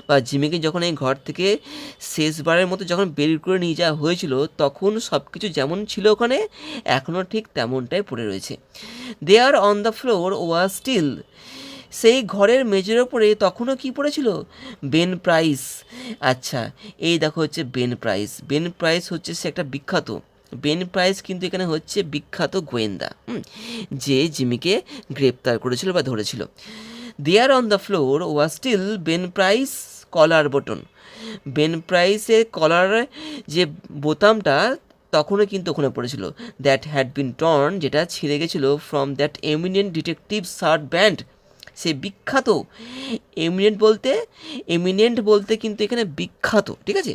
বা জিমিকে যখন এই ঘর থেকে শেষবারের মতো যখন বের করে নিয়ে যাওয়া হয়েছিল, তখন সব কিছু যেমন ছিল ওখানে এখনও ঠিক তেমনটাই পড়ে রয়েছে। There on the floor was still, সেই ঘরের মেঝের ওপরে তখনও কি পড়েছিল, বেন প্রাইস। আচ্ছা, এই দেখো হচ্ছে বেন প্রাইস। বেন প্রাইস হচ্ছে সে একটা বিখ্যাত, বেন প্রাইস কিন্তু এখানে হচ্ছে বিখ্যাত গোয়েন্দা, যে জিমিকে গ্রেপ্তার করেছিল বা ধরেছিল। There on the floor was still Ben Price collar button, Ben প্রাইসের কলার যে বোতামটা তখনও কিন্তু ওখানে পড়েছিল, দ্যাট হ্যাড বিন টর্ন, যেটা ছিঁড়ে গেছিলো, from that eminent detective shirt band, সে বিখ্যাত, এমিনেন্ট বলতে কিন্তু এখানে বিখ্যাত, ঠিক আছে।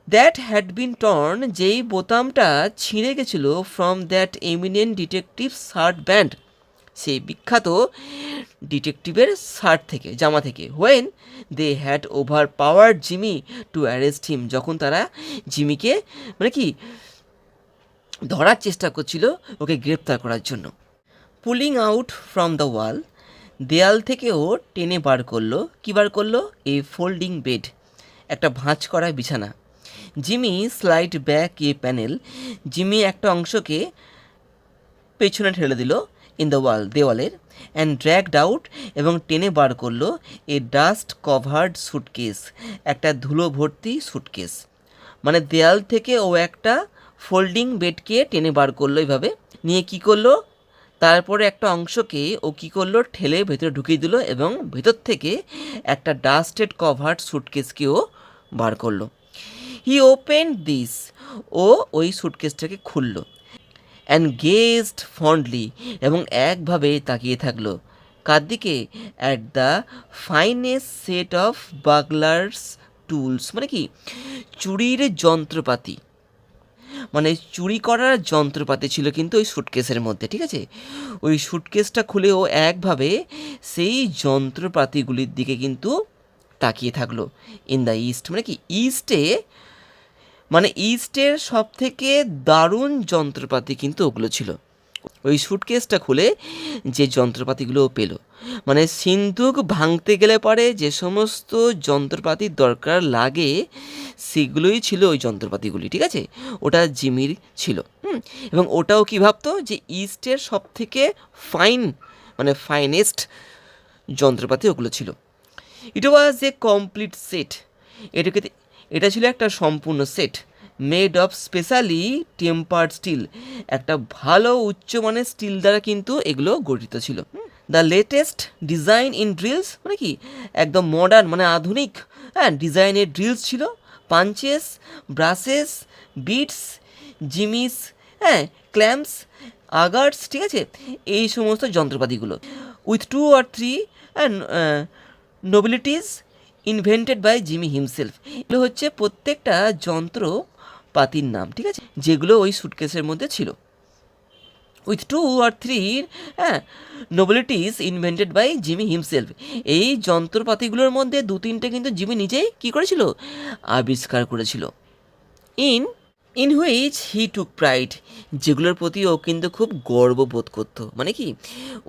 দ্যাট হ্যাড বিন টর্ন, যেই বোতামটা ছিঁড়ে গেছিলো, from that eminent detective shirt band, সেই বিখ্যাত ডিটেকটিভের শার্ট থেকে, জামা থেকে। When they had overpower Jimmy to arrest him, যখন তারা জিমিকে মানে কি ধরার চেষ্টা করছিল, ওকে গ্রেপ্তার করার জন্য। পুলিং আউট ফ্রম দ্য ওয়াল, দেয়াল থেকেও টেনে বার করলো, কী বার করলো, এ ফোল্ডিং বেড, একটা ভাঁজ করা বিছানা। জিমি স্লাইড ব্যাক এ প্যানেল, জিমি একটা অংশকে পেছনে ঠেলে দিল, ইন দ্য ওয়াল, দেওয়ালের, অ্যান্ড ড্র্যাগড আউট, এবং টেনে বার করলো, এ ডাস্ট কভার্ড সুটকেস, একটা ধুলো ভর্তি সুটকেস। মানে দেয়াল থেকে ও একটা ফোল্ডিং বেডকে টেনে বার করলো, এইভাবে নিয়ে কি করলো, তারপরে একটা অংশকে ও কী করলো, ঠেলে ভেতরে ঢুকিয়ে দিল, এবং ভেতর থেকে একটা ডাস্টেড কভার্ড সুটকেসকেও বার করলো। হি ওপেন দিস, ও ওই সুটকেসটাকে খুললো, অ্যান্ড গেজড ফন্ডলি, এবং একভাবে তাকিয়ে থাকলো, কার দিকে, at the finest set of burglar's tools, মানে কি চুরির যন্ত্রপাতি, মানে চুরি করার যন্ত্রপাতি ছিল কিন্তু ওই সুটকেসের মধ্যে, ঠিক আছে। ওই সুটকেসটা খুলে ও একভাবে সেই যন্ত্রপাতিগুলির দিকে কিন্তু তাকিয়ে থাকলো। ইন দ্য ইস্ট, মানে কি ইস্টে, মানে ইস্টের সব থেকে দারুণ যন্ত্রপাতি কিন্তু ওগুলো ছিল। ওই সুটকেসটা খুলে যে যন্ত্রপাতিগুলো পেল, মানে সিন্ধুক ভাঙতে গেলে পরে যে সমস্ত যন্ত্রপাতির দরকার লাগে সেগুলোই ছিল ওই যন্ত্রপাতিগুলি, ঠিক আছে। ওটা জিমির ছিল, এবং ওটাও কি ভাবতো যে ইস্টের সব থেকে ফাইন, মানে ফাইনেস্ট যন্ত্রপাতি ওগুলো ছিল। ইট ওয়াজ এ কমপ্লিট সেট, এটা ছিল একটা সম্পূর্ণ set, made of specially tempered steel, একটা ভালো উচ্চমানের স্টিল দ্বারা কিন্তু এগুলো গঠিত ছিল। The latest design in drills, মানে কি একদম মডার্ন, মানে আধুনিক ডিজাইনের ড্রিলস ছিল, punches, brushes, bits, jimmies, clamps, augers, ঠিক আছে, এই সমস্ত যন্ত্রপাতিগুলো। With 2 or 3 novelties invented by Jimmy himself, এগুলো হচ্ছে প্রত্যেকটা যন্ত্রপাতির নাম, ঠিক আছে, যেগুলো ওই সুটকেসের মধ্যে ছিল। With 2 or 3 novelties invented by Jimmy himself, এই যন্ত্রপাতিগুলোর মধ্যে 2-3টে কিন্তু জিমি নিজেই কী করেছিল, আবিষ্কার করেছিল। In which he took pride, যেগুলোর প্রতি ও কিন্তু খুব গর্ববোধ করতো, মানে কি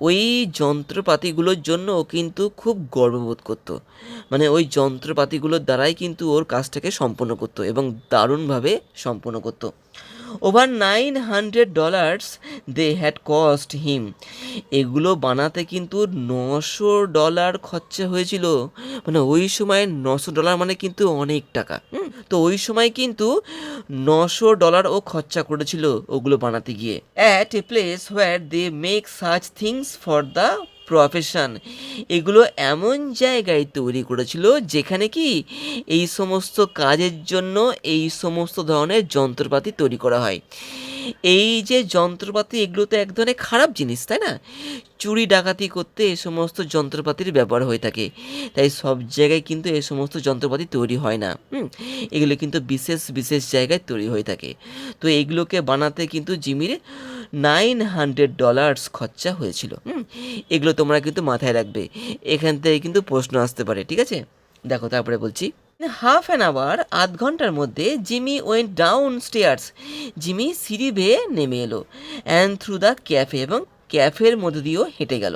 ওই যন্ত্রপাতিগুলোর জন্য ও কিন্তু খুব গর্ববোধ করতো, মানে ওই যন্ত্রপাতিগুলোর দ্বারাই কিন্তু ওর কাজটাকে সম্পন্ন করতো এবং দারুণভাবে সম্পন্ন করতো। Over $900 they had cost him, এগুলো বানাতে কিন্তু $900 খরচা হয়েছিল, মানে ওই সময় $900 মানে কিন্তু অনেক টাকা। তো ওই সময় কিন্তু $900 ও খরচা করেছিল ওগুলো বানাতে গিয়ে। At a place where they make such things for the profession, এগুলো এমন জায়গায় তৈরি করেছিল যেখানে কি এই সমস্ত কাজের জন্য এই সমস্ত ধরনের যন্ত্রপাতি তৈরি করা হয়। এই যে যন্ত্রপাতি, এগুলো তো এক ধরনের খারাপ জিনিস, তাই না? চুরি ডাকাতি করতে এই সমস্ত যন্ত্রপাতির ব্যবহার হয়ে থাকে, তাই সব জায়গায় কিন্তু এই সমস্ত যন্ত্রপাতি তৈরি হয় না। এগুলো কিন্তু বিশেষ বিশেষ জায়গায় তৈরি হয়ে থাকে। তো এইগুলোকে বানাতে কিন্তু জিমির $900 খরচা হয়েছিল। এগুলো তোমরা কিন্তু মাথায় রাখবে, এখান থেকে কিন্তু প্রশ্ন আসতে পারে, ঠিক আছে? দেখো তারপরে বলছি, হাফ অ্যান আওয়ার, আধ ঘন্টার মধ্যে Jimmy went down stairs, Jimmy সিঁড়ি বেয়ে নেমে এলো, অ্যান্ড থ্রু দ্য ক্যাফে, এবং ক্যাফের মধ্যে দিয়েও হেঁটে গেল।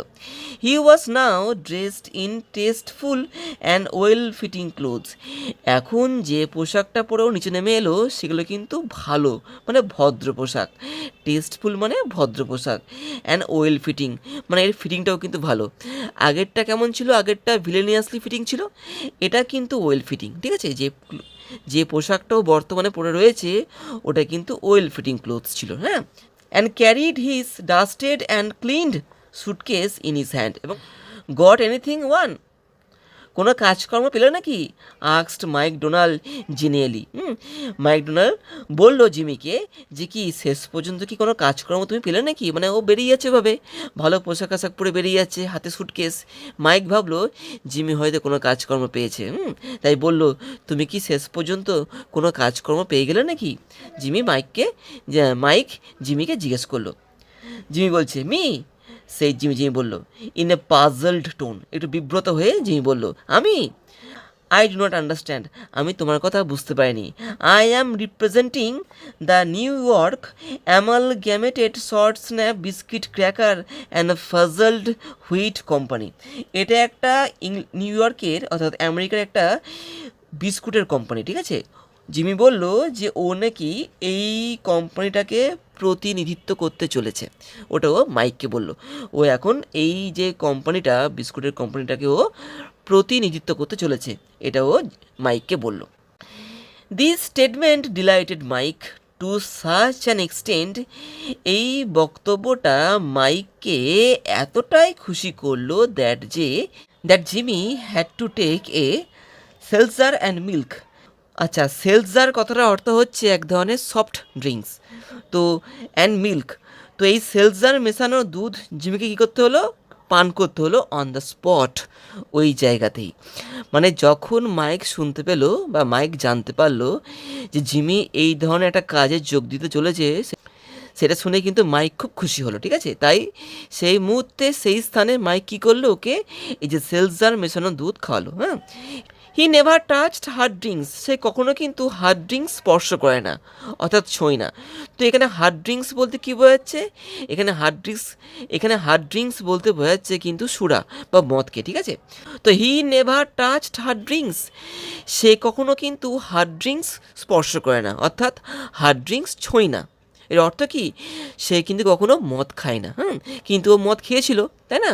He was now dressed in tasteful and well fitting clothes, এখন যে পোশাকটা পরেও নিচে নেমে এলো সেগুলো কিন্তু ভালো, মানে ভদ্র পোশাক। টেস্টফুল মানে ভদ্র পোশাক, অ্যান্ড ওয়েল ফিটিং মানে এর ফিটিংটাও কিন্তু ভালো। আগেরটা কেমন ছিল? আগেরটা ভিলেনিয়াসলি ফিটিং ছিল, এটা কিন্তু ওয়েল ফিটিং, ঠিক আছে? যে পোশাকটাও বর্তমানে পরে রয়েছে ওটা কিন্তু ওয়েল ফিটিং ক্লোথস ছিল, হ্যাঁ। And carried his dusted and cleaned suitcase in his hand, এবং গট এনিথিং ওয়ান, কোনো কাজকর্ম পেল নাকি? আক্সড মাইক ডোনাল্ড জিনিয়ালি। মাইক ডোনাল্ড বললো জিমিকে যে কি শেষ পর্যন্ত কি কোনো কাজকর্ম তুমি পেলে নাকি? মানে ও বেরিয়ে যাচ্ছে ভাবে, ভালো পোশাক আশাক পরে বেরিয়ে যাচ্ছে, হাতে সুটকেস। মাইক ভাবলো জিমি হয়তো কোনো কাজকর্ম পেয়েছে, তাই বলল, তুমি কি শেষ পর্যন্ত কোনো কাজকর্ম পেয়ে গেলে নাকি? মাইক জিমিকে জিজ্ঞেস করলো। জিমি বলছে, সেই জিমি বলল ইন এ পাজলড টোন, একটু বিব্রত হয়ে জিমি বলল, আই ডু নট আন্ডারস্ট্যান্ড, আমি তোমার কথা বুঝতে পারিনি। I am representing the New York Amalgamated Short Snap Biscuit Cracker and Frazzled Wheat Company. এটা একটা নিউ ইয়র্কের অর্থাৎ আমেরিকার একটা বিস্কুটের কোম্পানি, ঠিক আছে? জিমি বলল যে ও নাকি এই কোম্পানিটাকে প্রতিনিধিত্ব করতে চলেছে, ওটাও মাইককে বলল। ও এখন এই যে কোম্পানিটা, বিস্কুটের কোম্পানিটাকে ও প্রতিনিধিত্ব করতে চলেছে, এটাও মাইককে বলল। This statement delighted Mike to such an extent, এই বক্তব্যটা মাইককে এতটাই খুশি করলো that Jimmy had to take a seltzer and milk. আচ্ছা, সেলজার কথাটার অর্থ হচ্ছে এক ধরনের সফট ড্রিঙ্কস, তো অ্যান্ড মিল্ক, তো এই সেলজার মেশানো দুধ জিমিকে কী করতে হলো? পান করতে হলো অন দ্য স্পট, ওই জায়গাতেই। মানে যখন মাইক শুনতে পেলো বা মাইক জানতে পারলো যে জিমি এই ধরনের একটা কাজে যোগ দিতে চলেছে, সেটা শুনে কিন্তু মাইক খুব খুশি হলো, ঠিক আছে? তাই সেই মুহূর্তে সেই স্থানে মাইক কী করলো? ওকে এই যে সেলজার মেশানো দুধ খাওয়ালো, হ্যাঁ। He never touched hard drinks, সে কখনো কিন্তু হার্ড ড্রিঙ্কস স্পর্শ করে না, অর্থাৎ ছোঁয় না। তো এখানে হার্ড ড্রিঙ্কস বলতে কী বোঝাচ্ছে? এখানে হার্ড ড্রিঙ্কস বলতে বোঝাচ্ছে কিন্তু সুরা বা মদকে, ঠিক আছে? তো he never touched hard drinks, সে কখনো কিন্তু হার্ড ড্রিঙ্কস স্পর্শ করে না, অর্থাৎ হার্ড ড্রিঙ্কস ছোঁয় না। এর অর্থ কি? সে কিন্তু কখনো মদ খায় না, কিন্তু ও মদ খেয়েছিল, তাই না?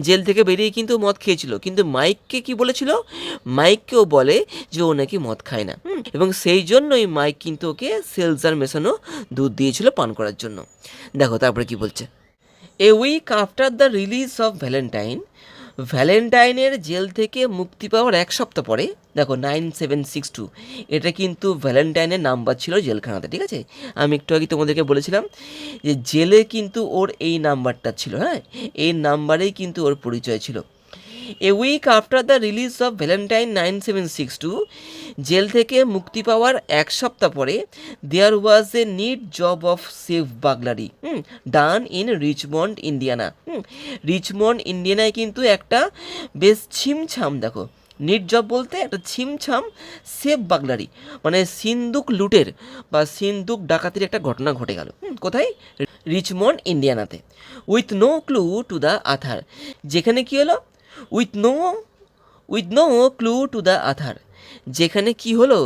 জেল থেকে বেরিয়ে কিন্তু মদ খেয়েছিল, কিন্তু মাইককে কি বলেছিল? মাইককেও বলে যে ও নাকি মদ খায় না, এবং সেই জন্যই মাইক কিন্তু ওকে সেলজার মেশানো দুধ দিয়েছিল পান করার জন্য। দেখো তারপরে কি বলছে, a week after the release of ভ্যালেন্টাইনের জেল থেকে মুক্তি পাওয়ার এক সপ্তাহ পরে, দেখো 9762, এটা কিন্তু ভ্যালেন্টাইনের নাম্বার ছিল জেলখানাতে, ঠিক আছে? আমি একটু আগে তোমাদেরকে বলেছিলাম যে জেলে কিন্তু ওর এই নাম্বারটা ছিল, হ্যাঁ, এই নাম্বারেই কিন্তু ওর পরিচয় ছিল। A week after the release of Valentine 9762, জেল থেকে মুক্তি পাওয়ার এক সপ্তাহ পরে, there was a neat job of safe burglary done in Richmond Indiana. Richmond ইন্ডিয়ানায় কিন্তু একটা বেশ ছিমছাম, দেখো নিট জব বলতে একটা ছিমছাম সেফ বাগলারি মানে সিন্দুক লুটের বা সিন্দুক ডাকাতির একটা ঘটনা ঘটে গেল। কোথায়? রিচমন্ড ইন্ডিয়ানাতে। With no clue to the author, যেখানে কি হলো? With no clue to the author, যেখানে কি হলো?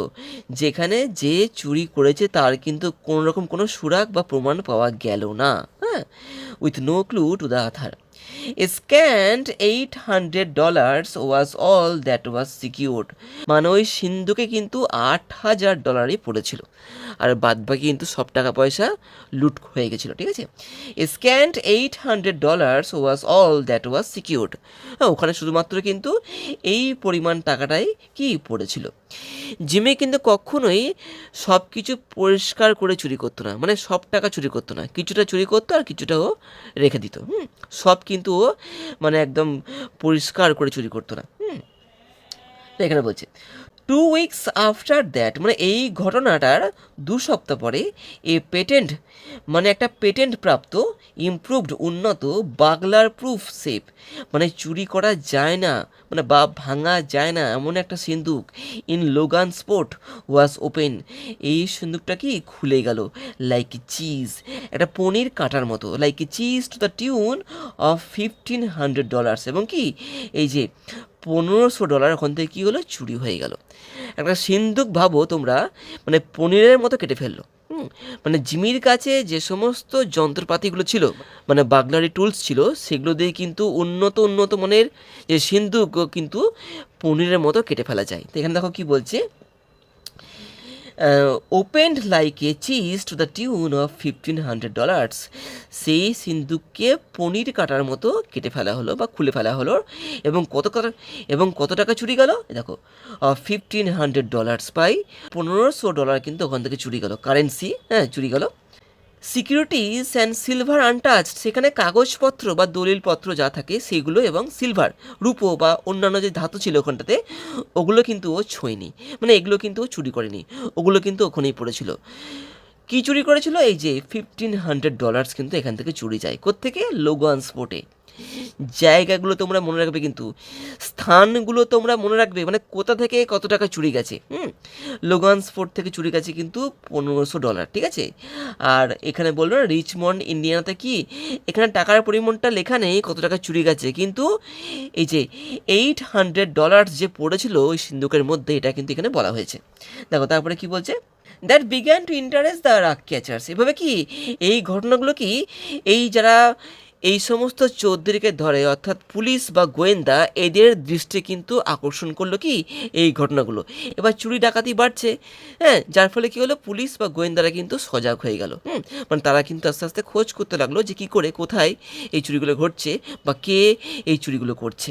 যেখানে যে চুরি করেছে তার কিন্তু কোনো রকম কোনো সুরাগ বা প্রমাণ পাওয়া গেল না, হ্যাঁ। With no clue to the author, scanned $800 was all that was secured, মানে ওই সিন্ধুকে কিন্তু $8,000 পড়েছিল, আর বাদ বাকি কিন্তু সব টাকা পয়সা লুট হয়ে গেছিলো, ঠিক আছে। Scanned $800 was all that was secured, হ্যাঁ ওখানে শুধুমাত্র কিন্তু এই পরিমাণ টাকাটাই কি পড়েছিল। জিমি কিন্তু কখনোই সব কিছু পরিষ্কার করে চুরি করতো না, মানে সব টাকা চুরি করতো না, কিছুটা চুরি করতো আর কিছুটা ও রেখে দিত। সব কিন্তু ও মানে একদম পরিষ্কার করে চুরি করতো না। তো এখানে বলছে 2 weeks আফটার দ্যাট, মানে এই ঘটনাটার 2 সপ্তাহ পরে পেটেন্ট, মানে একটা পেটেন্ট প্রাপ্ত ইমপ্রুভড উন্নত বাগলার প্রুফ সেফ, মানে চুরি করা যায় না মানে বা ভাঙা যায় না এমন একটা সিন্দুক in Logansport was open, এই সিন্দুকটা কি খুলে গেল লাইক চিজ, একটা পনির কাটার মতো, like cheese to the tune of $1,500, এবং কি এই যে $1,500 ওখান থেকে কী হলো, চুরি হয়ে গেল। একটা সিন্দুক ভাবো তোমরা, মানে পনিরের মতো কেটে ফেললো। মানে জিমির কাছে যে সমস্ত যন্ত্রপাতিগুলো ছিল, মানে বাগলারি টুলস ছিল, সেগুলো দিয়ে কিন্তু উন্নত উন্নত মানের যে সিন্দুক কিন্তু পনিরের মতো কেটে ফেলা যায়। তো এখানে দেখো কি বলছে, opened like a cheese to the tune of $1,500, সেই সিন্দুককে পনির কাটার মতো কেটে ফেলা হলো বা খুলে ফেলা হলো, এবং কত টাকা চুরি গেল দেখো, $1,500 পাই $1,500 কিন্তু ওখান থেকে চুরি গেল, কারেন্সি, হ্যাঁ চুরি গেল। সিকিউরিটিস অ্যান্ড সিলভার আনটাচড, সেখানে কাগজপত্র বা দলিলপত্র যা থাকে সেগুলো, এবং সিলভার রূপো বা অন্যান্য যে ধাতু ছিল ওখানটাতে, ওগুলো কিন্তু ও ছোঁয়নি, মানে এগুলো কিন্তু ও চুরি করেনি, ওগুলো কিন্তু ওখানেই পড়েছিল। কি চুরি করেছিল, এই যে $1,500 কিন্তু এখান থেকে চুরি যায়, কোত্থেকে, লোগান স্পোর্টে। জায়গাগুলো তোমরা মনে রাখবে, কিন্তু স্থানগুলো তোমরা মনে রাখবে, মানে কোথা থেকে কত টাকা চুরি গেছে। লোগান স্পোর্ট থেকে চুরি গেছে কিন্তু $1,500, ঠিক আছে। আর এখানে বললো না রিচমন্ড ইন্ডিয়ানাতে, কি এখানে টাকার পরিমাণটা লেখা নেই কত টাকা চুরি গেছে, কিন্তু এই যে $800 যে পড়েছিল ওই সিন্দুকের মধ্যে, এটা কিন্তু এখানে বলা হয়েছে। দেখো তারপরে কি বলছে, that began to interest the রাগ ক্যাচার্স, এভাবে কি এই ঘটনাগুলো কি এই যারা এই সমস্ত চোরদেরকে ধরে, অর্থাৎ পুলিশ বা গোয়েন্দা, এদের দৃষ্টি কিন্তু আকর্ষণ করলো কি এই ঘটনাগুলো। এবার চুরি ডাকাতি বাড়ছে, হ্যাঁ যার ফলে কি হলো, পুলিশ বা গোয়েন্দারা কিন্তু সজাগ হয়ে গেল। মানে তারা কিন্তু আস্তে আস্তে খোঁজ করতে লাগলো যে কী করে কোথায় এই চুরিগুলো ঘটছে বা কে এই চুরিগুলো করছে।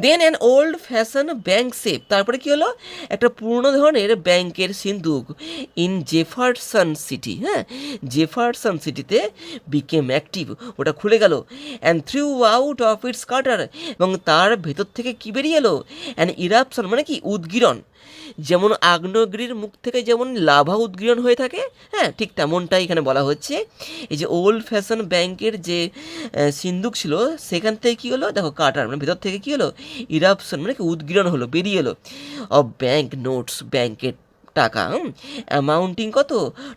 Then an old fashion bank safe, তারপরে কি হলো, একটা পুরনো ধরনের ব্যাংকের সিন্দুক ইন জেফারসন সিটি, হ্যাঁ জেফারসন সিটিতে বিকেম অ্যাক্টিভ, ওটা খুলে গেল। And threw out of its crater, এবং তার ভেতর থেকে কি বেরিয়ে এলো, অ্যান ইরাপশন, মানে কি উদ্গীরণ, যেমন আগ্নেয়গিরির মুখ থেকে যেমন লাভা উদ্গীরণ হয়ে থাকে, হ্যাঁ ঠিক তেমনটাই এখানে বলা হচ্ছে। এই যে ওল্ড ফ্যাশন ব্যাংকের যে সিন্দুক ছিল সেখান থেকে কী হলো দেখো, কাটার মানে ভেতর থেকে কী হলো, ইরাপশন মানে কি উদ্গীরণ হলো, বেরিয়ে এলো অফ ব্যাংক নোটস, ব্যাংকের টাকা, অ্যামাউন্টিং কত,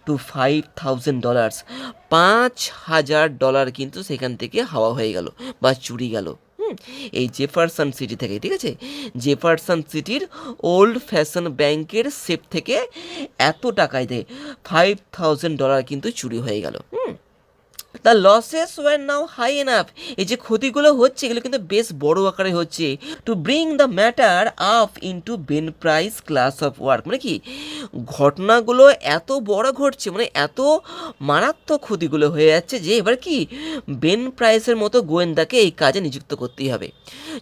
টু $5,000, $5,000 কিন্তু সেখান থেকে হাওয়া হয়ে গেল বা চুরি গেল এই জেফারসন সিটি থেকে, ঠিক আছে। জেফারসন সিটির ওল্ড ফ্যাশন ব্যাংকের সেফ থেকে এত টাকায় দেয় $5,000 কিন্তু চুরি হয়ে গেল। The losses were now high enough, এই যে ক্ষতিগুলো হচ্ছে এগুলো কিন্তু বেশ বড় আকারে হচ্ছে, to bring the matter up into Ben price class of work, মানে কি ঘটনাগুলো এত বড় ঘটছে, মানে এত মারাত্মক ক্ষতিগুলো হয়ে যাচ্ছে যে এবার কি বেন প্রাইসের মতো গোয়েন্দাকে এই কাজে নিযুক্ত করতেই হবে।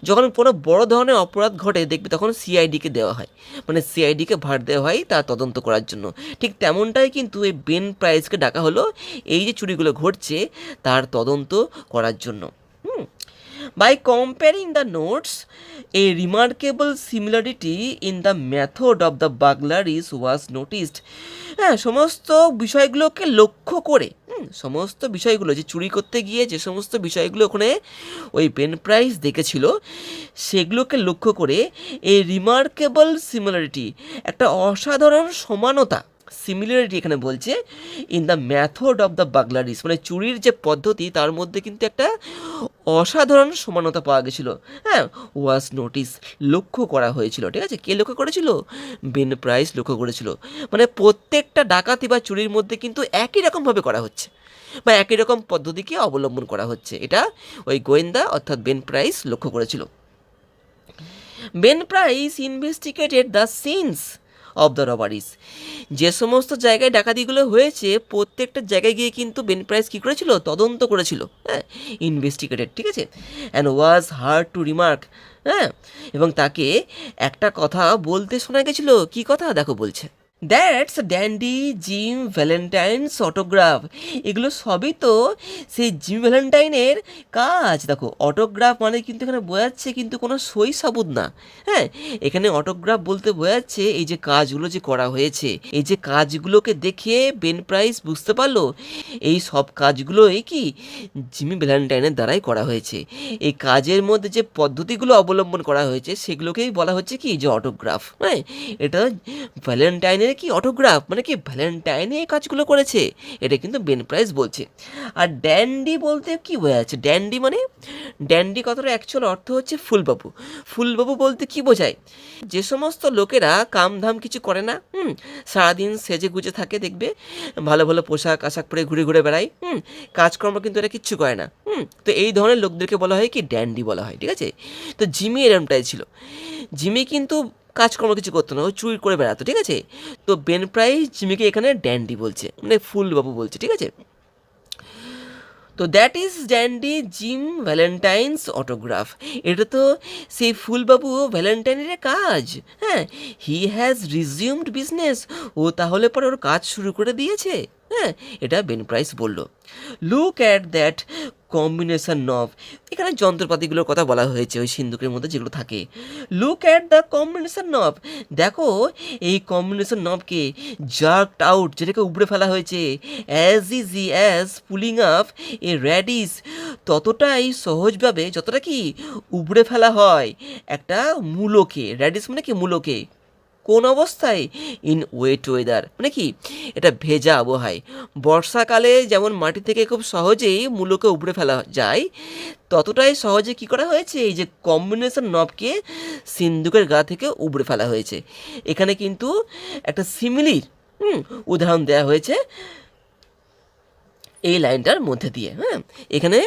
যখন কোনো বড় ধরনের অপরাধ ঘটে দেখবে তখন সিআইডিকে দেওয়া হয়, মানে সিআইডিকে ভার দেওয়া হয় তা তদন্ত করার জন্য, ঠিক তেমনটাই কিন্তু এই বেন প্রাইসকে ডাকা হলো এই যে চুরিগুলো ঘটছে তার তদন্ত করার জন্য। By comparing the notes, a remarkable similarity in the method of the burglaries was noticed. হ্যাঁ সমস্ত বিষয়গুলোকে লক্ষ্য করে, সমস্ত বিষয়গুলো যে চুরি করতে গিয়ে যে সমস্ত বিষয়গুলো ওখানে ওই বেন প্রাইস দেখেছিল সেগুলোকে লক্ষ্য করে এই রিমার্কেবল সিমিলারিটি, একটা অসাধারণ সমানতা সিমিলারিটি এখানে বলছে in the method of the burglaries, মানে চুরির যে পদ্ধতি তার মধ্যে কিন্তু একটা অসাধারণ সমানতা পাওয়া গেছিলো। হ্যাঁ, ওয়াজ নোটিস, লক্ষ্য করা হয়েছিল। ঠিক আছে, কে লক্ষ্য করেছিল? বেন প্রাইস লক্ষ্য করেছিল। মানে প্রত্যেকটা ডাকাতি বা চুরির মধ্যে কিন্তু একই রকমভাবে করা হচ্ছে বা একই রকম পদ্ধতিকে অবলম্বন করা হচ্ছে, এটা ওই গোয়েন্দা অর্থাৎ বেন প্রাইস লক্ষ্য করেছিল। Ben Price investigated the scenes of the robberies, যে সমস্ত জায়গায় ডাকাতিগুলো হয়েছে প্রত্যেকটা জায়গায় গিয়ে কিন্তু বেন প্রাইস কী করেছিল? তদন্ত করেছিল। হ্যাঁ, ইনভেস্টিগেটেড। ঠিক আছে, and was hard to remark, হ্যাঁ, এবং তাকে একটা কথা বলতে শোনা গেছিল। কি কথা? দেখো বলছে, that's dandy gym Valentine's autograph. এগুলো সবই তো সেই জিম ভ্যালেন্টাইনের কাজ। দেখো, অটোগ্রাফ মানে কিন্তু এখানে বোঝাচ্ছে কিন্তু কোনো সই সাবুত না। হ্যাঁ, এখানে অটোগ্রাফ বলতে বোঝাচ্ছে এই যে কাজগুলো যে করা হয়েছে, এই যে কাজগুলোকে দেখে বেন প্রাইস বুঝতে পারলো এই সব কাজগুলোই কি জিমি ভ্যালেন্টাইনের দ্বারাই করা হয়েছে। এই কাজের মধ্যে যে পদ্ধতিগুলো অবলম্বন করা হয়েছে সেগুলোকেই বলা হচ্ছে কি যে অটোগ্রাফ। হ্যাঁ, এটা ভ্যালেন্টাইনের কি অটোগ্রাফ, মানে কি ভ্যালেন্টাইনে এই কাজগুলো করেছে, এটা কিন্তু বেন প্রাইস বলছে। আর ড্যান্ডি বলতে কি বোঝাচ্ছে? ড্যান্ডি মানে, ড্যান্ডি কথাটার অ্যাকচুয়াল অর্থ হচ্ছে ফুলবাবু। ফুলবাবু বলতে কি বোঝায়? যে সমস্ত লোকেরা কামধাম কিছু করে না, সারাদিন সেজে গুজে থাকে, দেখবে ভালো ভালো পোশাক আশাক পরে ঘুরে ঘুরে বেড়ায়, কাজকর্ম কিন্তু এরা কিচ্ছু করে না। তো এই ধরনের লোকদেরকে বলা হয় কি ড্যান্ডি বলা হয়। ঠিক আছে, তো জিমি এরমটাই ছিল। জিমি কিন্তু কাজকর্ম কিছু করতো না, ও চুরি করে বেড়াতো। ঠিক আছে, তো বেন প্রাইস জিমিকে এখানে ড্যান্ডি বলছে, মানে ফুলবাবু বলছে। ঠিক আছে, তো that is dandy gym Valentine's autograph. এটা তো সেই ফুলবাবু ভ্যালেন্টাইনের কাজ। হ্যাঁ, হি হ্যাজ রিজিউমড বিজনেস, ও তাহলে পরে ওর কাজ শুরু করে দিয়েছে। হ্যাঁ, এটা বেন প্রাইস বলল। লুক অ্যাট দ্যাট কম্বিনেশন নব, এখানে যন্ত্রপাতিগুলোর কথা বলা হয়েছে ওই সিন্দুকের মধ্যে যেগুলো থাকে। লুক অ্যাট দ্য কম্বিনেশন নব, দেখো এই কম্বিনেশন নবকে জার্কড আউট, যেটাকে উপড়ে ফেলা হয়েছে। As easy as pulling up a radish, ততটাই সহজভাবে যতটা কি উপড়ে ফেলা হয় একটা মূলোকে। র্যাডিস মানে কি মূলোকে। কোন অবস্থায়? ইন ওয়েট ওয়েদার, মানে কি এটা ভেজা আবহাওয়ায়। বর্ষাকালে যেমন মাটি থেকে খুব সহজেই মূলোকে উপড়ে ফেলা যায়, ততটাই সহজে কি করা হয়েছে? এই যে কম্বিনেশন নবকে সিন্দুকের গা থেকে উপড়ে ফেলা হয়েছে। এখানে কিন্তু একটা সিমিলির উদাহরণ দেওয়া হয়েছে এই লাইনটার মধ্যে দিয়ে। হ্যাঁ, এখানে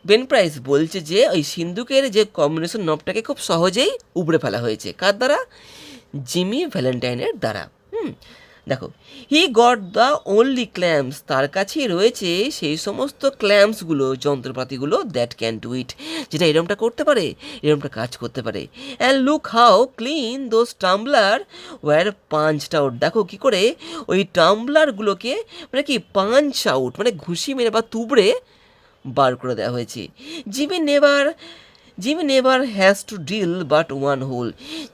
বেন প্রাইস বলছে যে ওই সিন্দুকের যে কম্বিনেশন নবটাকে খুব সহজেই উপড়ে ফেলা হয়েছে। কার দ্বারা? জিমি ভ্যালেন্টাইনের দ্বারা। দেখো, he got the only clamps, তার কাছেই রয়েছে সেই সমস্ত ক্ল্যাম্পসগুলো, যন্ত্রপাতিগুলো দ্যাট ক্যান ডু ইট, যেটা এরমটা করতে পারে, এরমটা কাজ করতে পারে। And look how clean those tumbler were punched out, দেখো কি করে ওই টাম্বলারগুলোকে মানে কি পাঞ্চ আউট, মানে ঘুষি মেরে বা তুবড়ে বার করে দেওয়া হয়েছে। Jimmy never has to drill but one hole,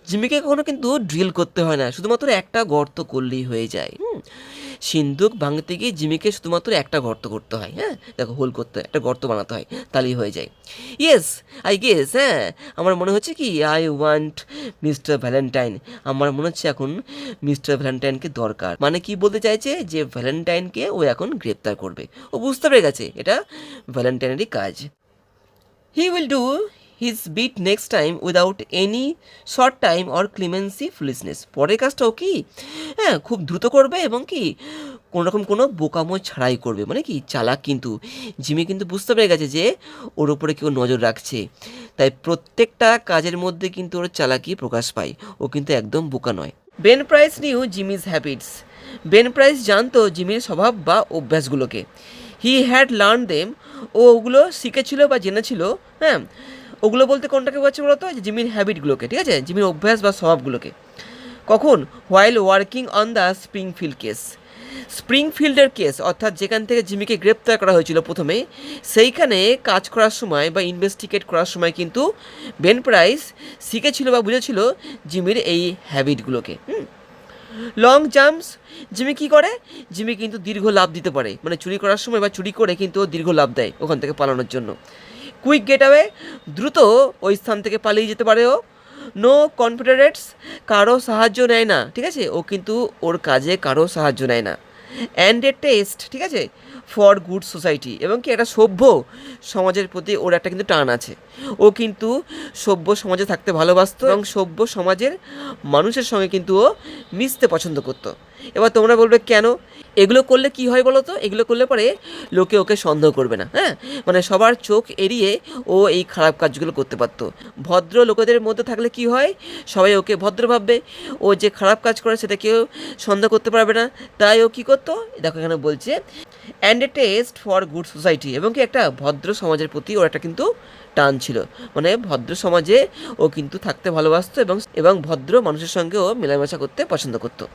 জিমিকে কখনো কিন্তু ড্রিল করতে হয় না, শুধুমাত্র একটা গর্ত করলেই হয়ে যায়। সিন্দুক ভাঙতে গিয়ে জিমিকে শুধুমাত্র একটা গর্ত করতে হয়। হ্যাঁ, দেখো, হোল করতে হয়, একটা গর্ত বানাতে হয়, তাহলেই হয়ে যায়। ইয়েস আই গেস, হ্যাঁ আমার মনে হচ্ছে কি আই ওয়ান্ট মিস্টার ভ্যালেন্টাইন, আমার মনে হচ্ছে এখন মিস্টার ভ্যালেন্টাইনকে দরকার। মানে কি বলতে চাইছে? যে ভ্যালেন্টাইনকে ও এখন গ্রেপ্তার করবে। ও বুঝতে পেরে গেছে এটা ভ্যালেন্টাইনেরই কাজ। He will do his bit next time without any short time or clemency foolishness, পরের কাজটাও কি হ্যাঁ খুব দ্রুত করবে এবং কি কোনোরকম কোনো বোকামো ছাড়াই করবে। মানে কি চালাক, কিন্তু জিমি কিন্তু বুঝতে পেরে গেছে যে ওর উপরে কেউ নজর রাখছে, তাই প্রত্যেকটা কাজের মধ্যে কিন্তু ওর চালাকি প্রকাশ পায়। ও কিন্তু একদম বোকা নয়। Ben price new Jimmy's habits, Ben price জানতো জিমির স্বভাব বা অভ্যাসগুলোকে। হি হ্যাড লার্ন দেম, ও ওগুলো শিখেছিল বা জেনেছিল। হ্যাঁ, ওগুলো বলতে কোনটাকে বলছে বলতো? যে জিমির হ্যাবিটগুলোকে। ঠিক আছে, জিমির অভ্যাস বা স্বভাবগুলোকে। কখন? While working on the Springfield case, স্প্রিংফিল্ডের কেস অর্থাৎ যেখান থেকে জিমিকে গ্রেপ্তার করা হয়েছিল প্রথমে, সেইখানে কাজ করার সময় বা ইনভেস্টিগেট করার সময় কিন্তু বেন প্রাইস শিখেছিল বা বুঝেছিল জিমির এই হ্যাবিটগুলোকে। লং জাম্পস, জিমি কি করে? জিমি কিন্তু দীর্ঘ লাভ দিতে পারে, মানে চুরি করার সময় বা চুরি করে কিন্তু দীর্ঘ লাভ দেয় ওখান থেকে পালানোর জন্য। কুইক গেট অ্যাওয়ে, দ্রুত ওই স্থান থেকে পালিয়ে যেতে পারে ও। নো কনফেডারেটস, কারো সাহায্য নেয় না, ঠিক আছে, ও কিন্তু ওর কাজে কারো সাহায্য নেয় না। অ্যান্ড এ টেস্ট, ঠিক আছে, ফর গুড সোসাইটি, এবং কি একটা সভ্য সমাজের প্রতি ওর একটা কিন্তু টান আছে। ও কিন্তু সভ্য সমাজে থাকতে ভালোবাসতো এবং সভ্য সমাজের মানুষের সঙ্গে কিন্তু ও মিশতে পছন্দ করতো। এবার তোমরা বলবে কেন? এগুলো করলে কি হয় বলো তো? এগুলো করলে পরে লোকে ওকে সন্দেহ করবে না, হ্যাঁ, মানে সবার চোখ এড়িয়ে ও এই খারাপ কাজগুলো করতে পারতো। ভদ্র লোকেদের মধ্যে থাকলে কি হয়, সবাই ওকে ভদ্র ভাববে, ও যে খারাপ কাজ করে সেটা কেউ সন্দেহ করতে পারবে না। তাই ও কী করতো, দেখো এখানে বলছে and a test for good society, এবং কি একটা ভদ্র সমাজের প্রতি ওর একটা কিন্তু টান ছিল, মানে ভদ্র সমাজে ও কিন্তু থাকতে ভালোবাসতো এবং ভদ্র মানুষের সঙ্গে ও মেলামেশা করতে পছন্দ করতো।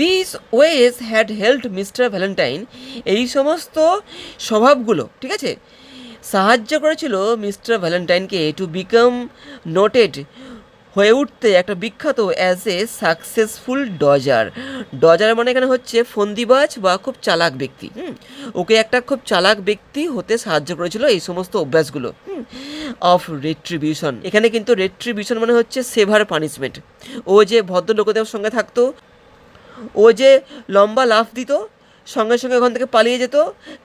This ways had helped mister Valentine, এই সমস্ত স্বভাবগুলো, ঠিক আছে, সাহায্য করেছিল মিস্টার ভ্যালেন্টাইনকে টু বিকাম নোটেড, হয়ে উঠতে একটা বিখ্যাত as a successful dodger. Dodger মানে এখানে হচ্ছে ফন্দিবাজ বা খুব চালাক ব্যক্তি। ওকে একটা খুব চালাক ব্যক্তি হতে সাহায্য করেছিল এই সমস্ত অভ্যাসগুলো। অফ রেট্রিবিউশন, এখানে কিন্তু রেট্রিবিউশন মানে হচ্ছে সেভার পানিশমেন্ট। ও যে ভদ্র লোকেদের সঙ্গে থাকতো, ও যে লম্বা লাফ দিত, সঙ্গে সঙ্গে ওখান থেকে পালিয়ে যেত,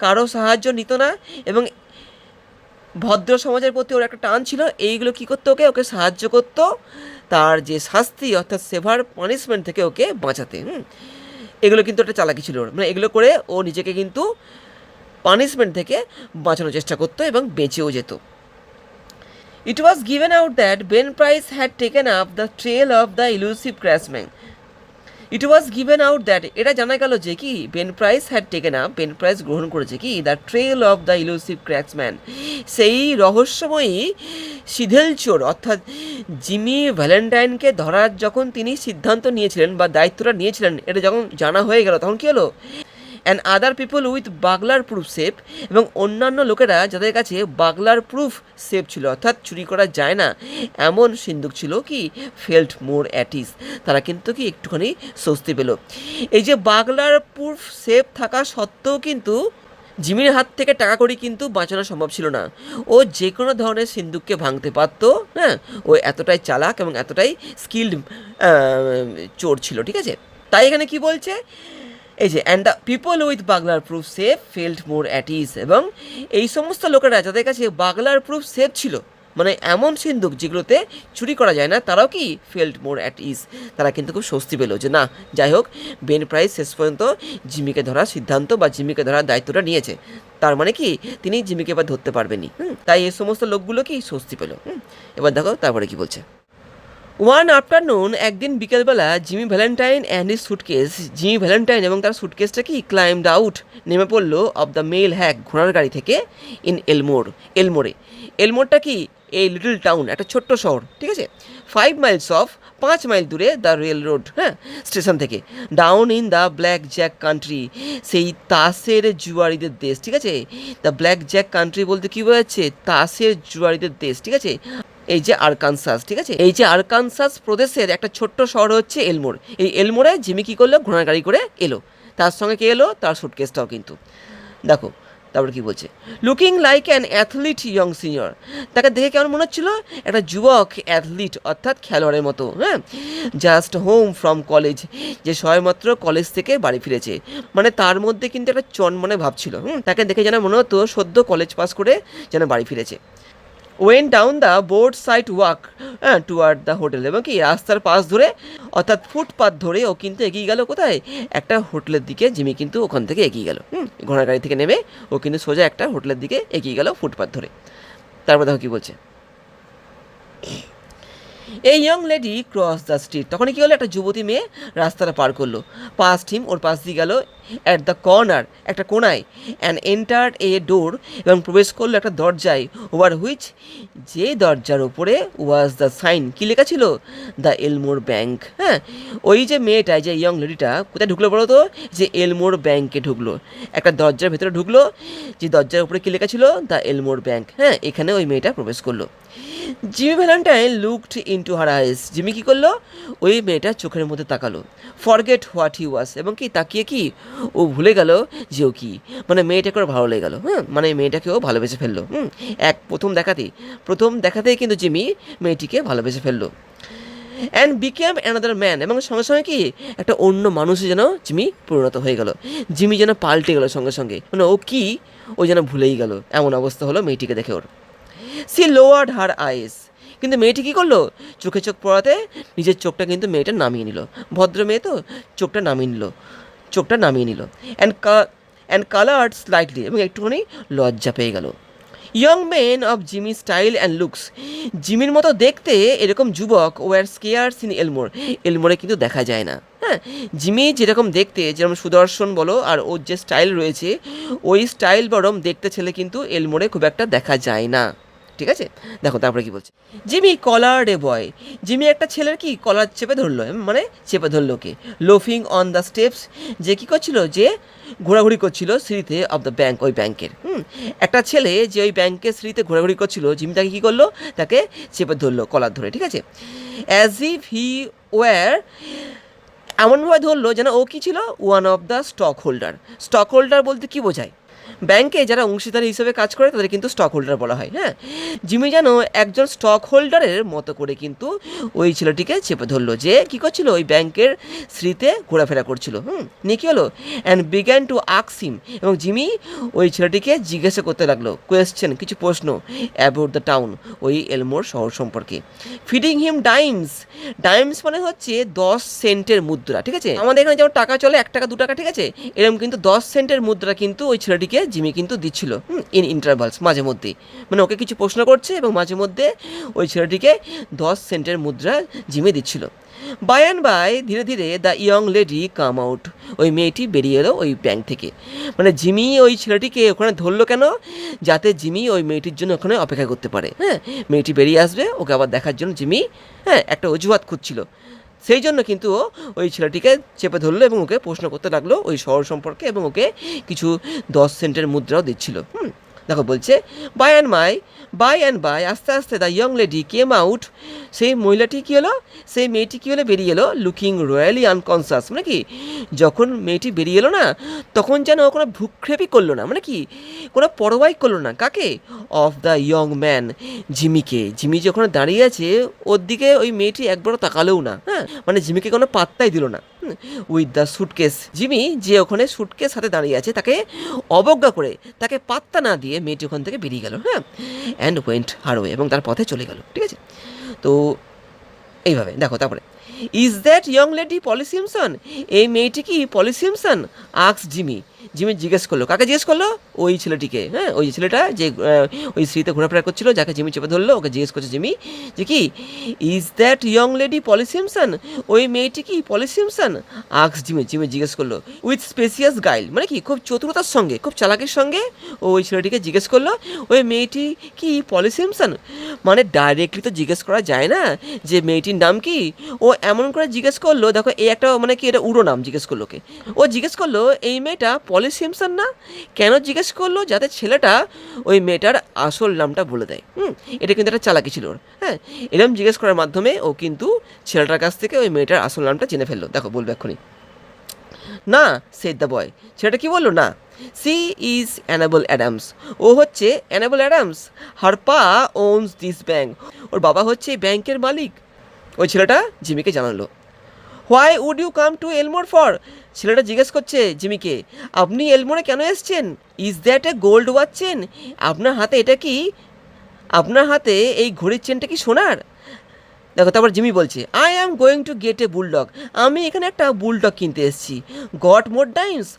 কারো সাহায্য নিত না, এবং ভদ্র সমাজের প্রতি ওর একটা টান ছিল, এইগুলো কী করতো, ওকে সাহায্য করতো তার যে শাস্তি অর্থাৎ সেভার পানিশমেন্ট থেকে ওকে বাঁচাতে। এগুলো কিন্তু একটা চালাকি ছিল ওর, মানে এগুলো করে ও নিজেকে কিন্তু পানিশমেন্ট থেকে বাঁচানোর চেষ্টা করতো এবং বেঁচেও যেত। It was given out that Ben Price had taken up the trail of the elusive cracksman. It was given out that, এটা জানা গেল যে কি Ben Price had taken up, Ben Price গ্রহণ করেছে কি the trail of the elusive cracksman, সেই রহস্যময়ী সিধেল চোর অর্থাৎ জিমি ভ্যালেন্টাইনকে ধরার যখন তিনি সিদ্ধান্ত নিয়েছিলেন বা দায়িত্বটা নিয়েছিলেন, এটা যখন জানা হয়ে গেল তখন কী হলো, and other people with burglar proof safe, এবং অন্যান্য লোকেরা যাদের কাছে বাগলার প্রুফ সেফ ছিল অর্থাৎ চুরি করা যায় না এমন সিন্দুক ছিল, কি ফেল্ট মোর অ্যাটিস, তারা কিন্তু কি একটুখানি স্বস্তি পেল। এই যে বাগলার প্রুফ সেফ থাকা সত্ত্বেও কিন্তু জিমির হাত থেকে টাকা কড়ি কিন্তু বাঁচানো সম্ভব ছিল না। ও যে কোনো ধরনের সিন্দুককে ভাঙতে পারত, হ্যাঁ, ও এতটাই চালাক এবং এতটাই স্কিল্ড চোর ছিল, ঠিক আছে। তাই এখানে কি বলছে, এই যে and the people with burglar proof safe felt more at ease, এবং এই সমস্ত লোকেরা যাদের কাছে বাগলার প্রুফ সেফ ছিল, মানে এমন সিন্দুক যেগুলোতে চুরি করা যায় না, তারাও কি ফেল্ট মোর অ্যাট ইজ, তারা কিন্তু খুব স্বস্তি পেল যে না, যাই হোক বেন প্রাইস শেষ পর্যন্ত জিমিকে ধরার সিদ্ধান্ত বা জিমিকে ধরার দায়িত্বটা নিয়েছে, তার মানে কি তিনি জিমিকে এবার ধরতে পারবেনি। তাই এই সমস্ত লোকগুলো কি স্বস্তি পেল। এবার দেখো তারপরে কি বলছে। ওয়ান আফটারনুন, একদিন বিকেলবেলা, Jimmy Valentine and his suitcase, Jimmy Valentine এবং তার সুটকেসটা কি ক্লাইম্বড আউট, নেমে পড়লো অফ দ্য মেল হ্যাক, ঘোড়ার গাড়ি থেকে, ইন এলমোরে। এলমোরটা কি এই লিটল টাউন, একটা ছোট্ট শহর, ঠিক আছে, 5 মাইলস অফ, 5 মাইল দূরে দ্য রেল রোড, হ্যাঁ, স্টেশন থেকে, down in the black Jack country, সেই তাসের জুয়ারিদের দেশ, ঠিক আছে। দ্য ব্ল্যাক জ্যাক কান্ট্রি বলতে কী বোঝাচ্ছে, তাসের জুয়ারিদের দেশ, ঠিক আছে, এই যে আরকানসাস, ঠিক আছে, এই যে আরকানসাস প্রদেশের একটা ছোট্ট শহর হচ্ছে এলমোর। এই এলমোরে জিমি কী করলো, ঘোড়ার গাড়ি করে এলো, তার সঙ্গে কে এলো, তার সুটকেসটাও কিন্তু। দেখো তারপরে কি বলছে, looking like an athlete young senior, তাকে দেখে কেমন মনে হচ্ছিল, একটা যুবক অ্যাথলিট অর্থাৎ খেলোয়াড়ের মতো, হ্যাঁ, জাস্ট হোম ফ্রম কলেজ, যে সবেমাত্র কলেজ থেকে বাড়ি ফিরেছে, মানে তার মধ্যে কিন্তু একটা চনমনে ভাব ছিল। তাকে দেখে যেন মনে হতো সদ্য কলেজ পাস করে যেন বাড়ি ফিরেছে। When down the board side walk toward the hotel, এবং কি রাস্তার পাশ ধরে অর্থাৎ ফুটপাথ ধরে ও কিন্তু এগিয়ে গেল কোথায়, একটা হোটেলের দিকে। জিমি কিন্তু ওখান থেকে এগিয়ে গেল, ঘোড়ার গাড়ি থেকে নেমে ও কিন্তু সোজা একটা হোটেলের দিকে এগিয়ে গেল ফুটপাথ ধরে। তারপর দেখো কী বলছে, এই young lady cross the street, তখন কী হলো, একটা যুবতী মেয়ে রাস্তাটা পার করলো, পাস্ট হিম, ওর পাশ দিয়ে গেল, অ্যাট দ্য কর্নার, একটা কোনায়, অ্যান্ড এন্টার্ড এ ডোর, এবং প্রবেশ করলো একটা দরজায়, ওভার হুইচ, যে দরজার ওপরে ওয়াজ দ্য সাইন, কী লেখা ছিল, দ্য এলমোর ব্যাংক। হ্যাঁ, ওই যে মেয়েটা, যে ইয়ং লেডিটা কোথায় ঢুকলো বলো তো, যে এলমোর ব্যাংকে ঢুকলো, একটা দরজার ভেতরে ঢুকলো, যে দরজার উপরে কী লেখা ছিল, দ্য এলমোর ব্যাংক। হ্যাঁ, এখানে ওই মেয়েটা প্রবেশ করলো। জিমি ভ্যালেন্টাইন লুকড ইনটু হার আইস, জিমি কী করলো, ওই মেয়েটার চোখের মধ্যে তাকালো, ফরগেট হোয়াট হি ওয়াজ, এবং কি তাকিয়ে কি ও ভুলে গেল যে ও কী, মানে মেয়েটাকে ওর ভালো লেগে গেল, হ্যাঁ, মানে মেয়েটাকেও ভালোবেসে ফেললো। প্রথম দেখাতেই কিন্তু জিমি মেয়েটিকে ভালোবেসে ফেললো। অ্যান্ড বিকেম অ্যানাদার ম্যান, এবং সঙ্গে সঙ্গে কি একটা অন্য মানুষে যেন জিমি পরিণত হয়ে গেল, জিমি যেন পাল্টে গেল সঙ্গে সঙ্গে, মানে ও কি ও যেন ভুলেই গেল, এমন অবস্থা হলো মেয়েটিকে দেখে ওর। সি লোয়ার্ড হার আইস, কিন্তু মেয়েটি কী করলো, চোখে চোখ পড়াতে নিজের চোখটা কিন্তু মেয়েটা নামিয়ে নিল, ভদ্র মেয়ে তো চোখটা নামিয়ে নিল অ্যান্ড কালার্ড স্লাইটলি, এবং একটুখানি লজ্জা পেয়ে গেল। Young men of Jimmy style and looks, জিমির মতো দেখতে এরকম যুবক ওয়ার স্কেয়ার্স ইন এলমোরে কিন্তু দেখা যায় না, হ্যাঁ। জিমি যেরকম দেখতে, যেরকম সুদর্শন বলো আর ওর যে স্টাইল রয়েছে, ওই স্টাইল বরং দেখতে ছেলে কিন্তু এলমোরে খুব একটা দেখা যায় না, ঠিক আছে। দেখো তারপরে কি বলছে, জিমি কলার্ড এ বয়, জিমি একটা ছেলের কি কলার চেপে ধরলো, মানে চেপে ধরলো কে, লোফিং অন দ্য স্টেপস, যে কী করছিল, যে ঘোরাঘুরি করছিল সিঁড়িতে অফ দ্য ব্যাংক, ওই ব্যাংকের, একটা ছেলে যে ওই ব্যাংকের সিঁড়িতে ঘোরাঘুরি করছিল, জিমি তাকে কী করলো, তাকে চেপে ধরলো কলার ধরে, ঠিক আছে। অ্যাজ ইফ হি ওয়ার, এমনভাবে ধরলো যেন ও কী ছিল, one of the stock holder বলতে কী বোঝায়, ব্যাংকে যারা অংশীদার হিসেবে কাজ করে তাদের কিন্তু স্টক হোল্ডার বলা হয়, হ্যাঁ। জিমি যেন একজন স্টক হোল্ডারের মতো করে কিন্তু ওই ছেলেটিকে চেপে ধরলো, যে কী করছিল, ওই ব্যাংকের স্মৃতিতে ঘোরাফেরা করছিল, নিয়ে কী হলো, and began to ask him, এবং জিমি ওই ছেলেটিকে জিজ্ঞাসা করতে লাগলো, কিছু প্রশ্ন অ্যাবাউট দ্য টাউন, ওই এলমোর শহর সম্পর্কে। ফিডিং হিম ডাইমস মানে হচ্ছে 10 সেন্টের মুদ্রা, ঠিক আছে। আমাদের এখানে যেমন টাকা চলে 1 টাকা 2 টাকা, ঠিক আছে, এরকম কিন্তু 10 সেন্টের মুদ্রা কিন্তু ওই ছেলেটিকে জিমি কিন্তু দিচ্ছিল, ইন ইন্টারভালস, মাঝে মধ্যে, মানে ওকে কিছু প্রশ্ন করছে এবং মাঝে মধ্যে ওই ছেলেটিকে 10 সেন্টের মুদ্রা জিমি দিচ্ছিল। বাই অ্যান্ড বাই, ধীরে ধীরে the young lady come out, ওই মেয়েটি বেরিয়ে এলো ওই ব্যাংক থেকে, মানে জিমি ওই ছেলেটিকে ওখানে ধরলো কেন, যাতে জিমি ওই মেয়েটির জন্য ওখানে অপেক্ষা করতে পারে, হ্যাঁ, মেয়েটি বেরিয়ে আসবে ওকে আবার দেখার জন্য জিমি, হ্যাঁ, একটা অজুহাত খুঁজছিল, সেই জন্য কিন্তু ওই ছেলেটিকে চেপে ধরলো এবং ওকে প্রশ্ন করতে লাগলো ওই শহর সম্পর্কে, এবং ওকে কিছু 10 সেন্টের মুদ্রাও দিচ্ছিল। দেখো বলছে, বাই অ্যান্ড বাই আস্তে আস্তে the young lady came out, সেই মহিলাটি কী হলো, সেই মেয়েটি কী হলো, বেরিয়ে এলো, লুকিং রয়্যালি আনকনসাস, মানে কি যখন মেয়েটি বেরিয়ে এলো না, তখন যেন কোনো ভ্রুক্ষেপই করলো না, মানে কি কোনো পরোয়াই করলো না, কাকে, of the young man, Jimmy যে ওখানে দাঁড়িয়ে আছে ওর দিকে ওই মেয়েটি একবারও তাকালেও না, হ্যাঁ, মানে জিমিকে কোনো পাত্তাই দিল না। উইথ দ্য সুটকেস, জিমি যে ওখানে সুটকেস হাতে দাঁড়িয়ে আছে তাকে অবজ্ঞা করে, তাকে পাত্তা না দিয়ে মেয়েটি ওখান থেকে বেরিয়ে গেল, হ্যাঁ, অ্যান্ড ওয়েন্ট হার ওয়ে, এবং তার পথে চলে গেল, ঠিক আছে। তো এইভাবে দেখো তারপরে, is that young lady Polly Simpson, এই মেয়েটি কি পলি সিমসন, আক্স জিমি জিজ্ঞেস করলো, কাকে জিজ্ঞেস করলো, ওই ছেলেটিকে, হ্যাঁ, ওই ছেলেটা যে ওই স্ত্রীতে ঘোরাফেরা করছিল, যাকে জিমি চেপে ধরলো, ওকে জিজ্ঞেস করছে জিমি যে কি, is that young lady Polly Simpson, ওই মেয়েটি কি পলি সিমসন, আক্স জিমি জিজ্ঞেস করলো, উইথ স্পেসিয়াস গাইল, মানে কি খুব চতুরতার সঙ্গে, খুব চালাকির সঙ্গে ওই ছেলেটিকে জিজ্ঞেস করলো, ওই মেয়েটি কি পলি সিমসন, মানে ডাইরেক্টলি তো জিজ্ঞেস করা যায় না যে মেয়েটির নাম কি, ও এমন করে জিজ্ঞেস করলো, দেখো এই একটা মানে কি এটা উড়ো নাম জিজ্ঞেস করলো, কে ও জিজ্ঞেস করলো এই মেয়েটা পলি সিমসন না, কেন জিজ্ঞেস করলো, যাতে ছেলেটা ওই মেয়েটার আসল নামটা বলে দেয়, এটা কিন্তু একটা চালাকি ছিল ওর, হ্যাঁ, এরকম জিজ্ঞেস করার মাধ্যমে ও কিন্তু ছেলেটার কাছ থেকে ওই মেয়েটার আসল নামটা জেনে ফেললো। দেখো বলবে এক্ষুনি, না সেড দ্য বয়, ছেলেটা কি বললো, না, সি ইজ অ্যানাবল অ্যাডামস, ও হচ্ছে অ্যানাবল অ্যাডামস, হার পা ওনস দিস ব্যাংক, ওর বাবা হচ্ছে এই ব্যাংকের মালিক, ওই ছেলেটা জিমিকে জানালো। Why would you come to Elmore for, ছেলেটা জিজ্ঞেস করছে জিমিকে, আপনি এলমোরে কেন এসছেন, is that a gold watch chain, আপনার হাতে এটা কি, আপনার হাতে এই ঘড়ির চেনটা কি সোনার। দেখো তারপর জিমি বলছে, I am going to get A bulldog, আমি এখানে একটা বুলডগ কিনতে এসেছি, গট মোর ডাইমস,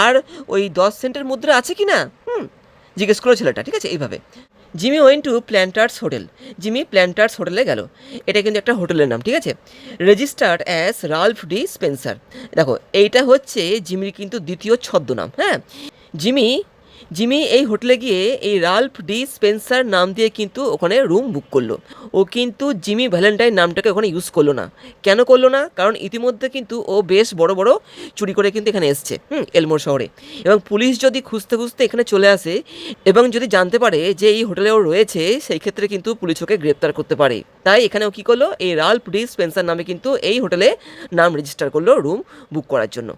আর ওই 10 সেন্টের মুদ্রা আছে কি না, জিজ্ঞেস করলো ছেলেটা, ঠিক আছে। এইভাবে Jimmy went to planters hotel, Jimmy planters হোটেলে গেল, এটা কিন্তু একটা হোটেলের নাম, ঠিক আছে, registered as Ralph D Spencer. দেখো এইটা হচ্ছে জিমির কিন্তু দ্বিতীয় ছদ্মনাম, হ্যাঁ, জিমি জিমি এই হোটেলে গিয়ে এই রাল্ফ ডি স্পেন্সার নাম দিয়ে কিন্তু ওখানে রুম বুক করলো। ও কিন্তু জিমি ভ্যালেন্টাইন নামটাকে ওখানে ইউজ করলো না। কেন করলো না? কারণ ইতিমধ্যে কিন্তু ও বেশ বড় বড় চুরি করে কিন্তু এখানে এসছে এলমোর শহরে, এবং পুলিশ যদি খুঁজতে খুঁজতে এখানে চলে আসে এবং যদি জানতে পারে যে এই হোটেলে ও রয়েছে, সেই ক্ষেত্রে কিন্তু পুলিশ ওকে গ্রেপ্তার করতে পারে। তাই এখানে ও কী করলো, এই রাল্ফ ডি স্পেন্সার নামে কিন্তু এই হোটেলে নাম রেজিস্টার করলো রুম বুক করার জন্য।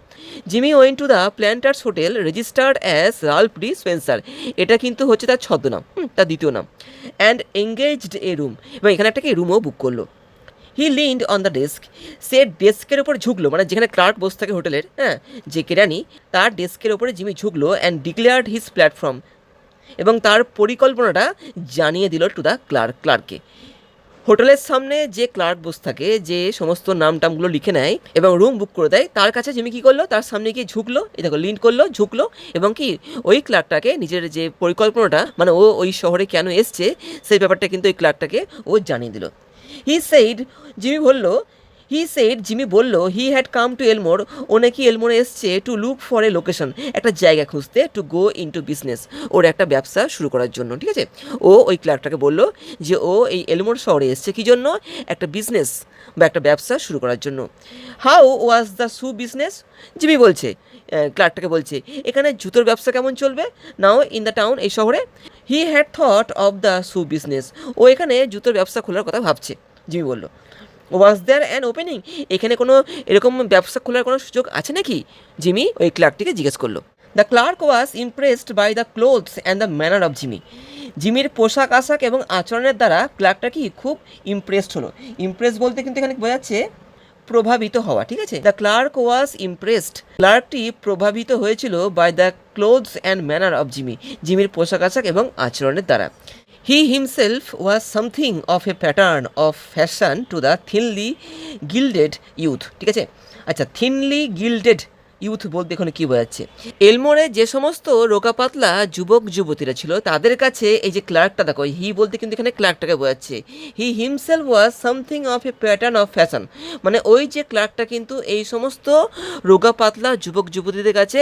Jimmy went to the planters hotel registered as Ralph D Spencer, এটা কিন্তু হচ্ছে তার ছদ্মনাম, তার দ্বিতীয় নাম, অ্যান্ড এঙ্গেজড এ রুম, এবং এখানে একটা কি রুমও বুক করলো। হি লিন্ড অন দ্য ডেস্ক, সে ডেস্কের ওপর ঝুঁকলো, মানে যেখানে ক্লার্ক বসে থাকে হোটেলের, যে কেরানি, তার ডেস্কের ওপরে জিমি ঝুঁকলো, অ্যান্ড ডিক্লেয়ার্ড হিজ প্ল্যাটফর্ম, এবং তার পরিকল্পনাটা জানিয়ে দিল টু দ্য ক্লার্ককে। হোটেলের সামনে যে ক্লার্ক বসে থাকে, যে সমস্ত নাম টামগুলো লিখে নেয় এবং রুম বুক করে দেয়, তার কাছে জিমি কী করলো, তার সামনে গিয়ে ঝুঁকলো, এই দেখো লিন্ড করলো, ঝুঁকলো, এবং কি ওই ক্লার্কটাকে নিজের যে পরিকল্পনাটা, মানে ও ওই শহরে কেন এসছে সেই ব্যাপারটা কিন্তু ওই ক্লার্কটাকে ও জানিয়ে দিল। জিমি বলল হি হ্যাড কাম টু এলমোর, ও নাকি এলমোরে এসছে to look for a location, একটা জায়গা খুঁজতে, টু গো ইনটু বিজনেস, ওর একটা ব্যবসা শুরু করার জন্য। ঠিক আছে, ও ওই ক্লার্কটাকে বলল যে ও এই এলমোর শহরে এসছে কী জন্য, একটা বিজনেস বা একটা ব্যবসা শুরু করার জন্য। How was the shoe business, Jimmy বলছে, ক্লার্কটাকে বলছে এখানে জুতোর ব্যবসা কেমন চলবে, নাও ইন দ্য টাউন, এই শহরে। He had thought of the shoe business, ও এখানে জুতোর ব্যবসা খোলার কথা ভাবছে। জিমি বলল ওয়াজ দেয়ার অ্যান ওপেনিং, এখানে কোনো এরকম ব্যবসা খোলার কোনো সুযোগ আছে নাকি, জিমি ওই ক্লার্কটিকে জিজ্ঞেস করলো। The clerk was impressed by the clothes and the manner of Jimmy, জিমির পোশাক আশাক এবং আচরণের দ্বারা ক্লার্কটা কি খুব ইমপ্রেসড হলো। ইমপ্রেস বলতে কিন্তু এখানে বোঝাচ্ছে প্রভাবিত হওয়া। ঠিক আছে, দ্য ক্লার্ক ওয়াজ ইমপ্রেসড, ক্লার্কটি প্রভাবিত হয়েছিল by the clothes and manner of Jimmy, জিমির পোশাক আশাক এবং আচরণের দ্বারা। He himself was something of a pattern of fashion to the thinly gilded youth. ঠিক আছে, আচ্ছা, thinly gilded ইউথ বলতে এখানে কী বোঝাচ্ছে, এলমোরে যে সমস্ত রোগা পাতলা যুবক যুবতীরা ছিল তাদের কাছে এই যে ক্লার্কটা, দেখো হি বলতে কিন্তু এখানে ক্লার্কটাকে বোঝাচ্ছে। হি himself was something of a pattern of fashion, মানে ওই যে ক্লার্কটা কিন্তু এই সমস্ত রোগা পাতলা যুবক যুবতীদের কাছে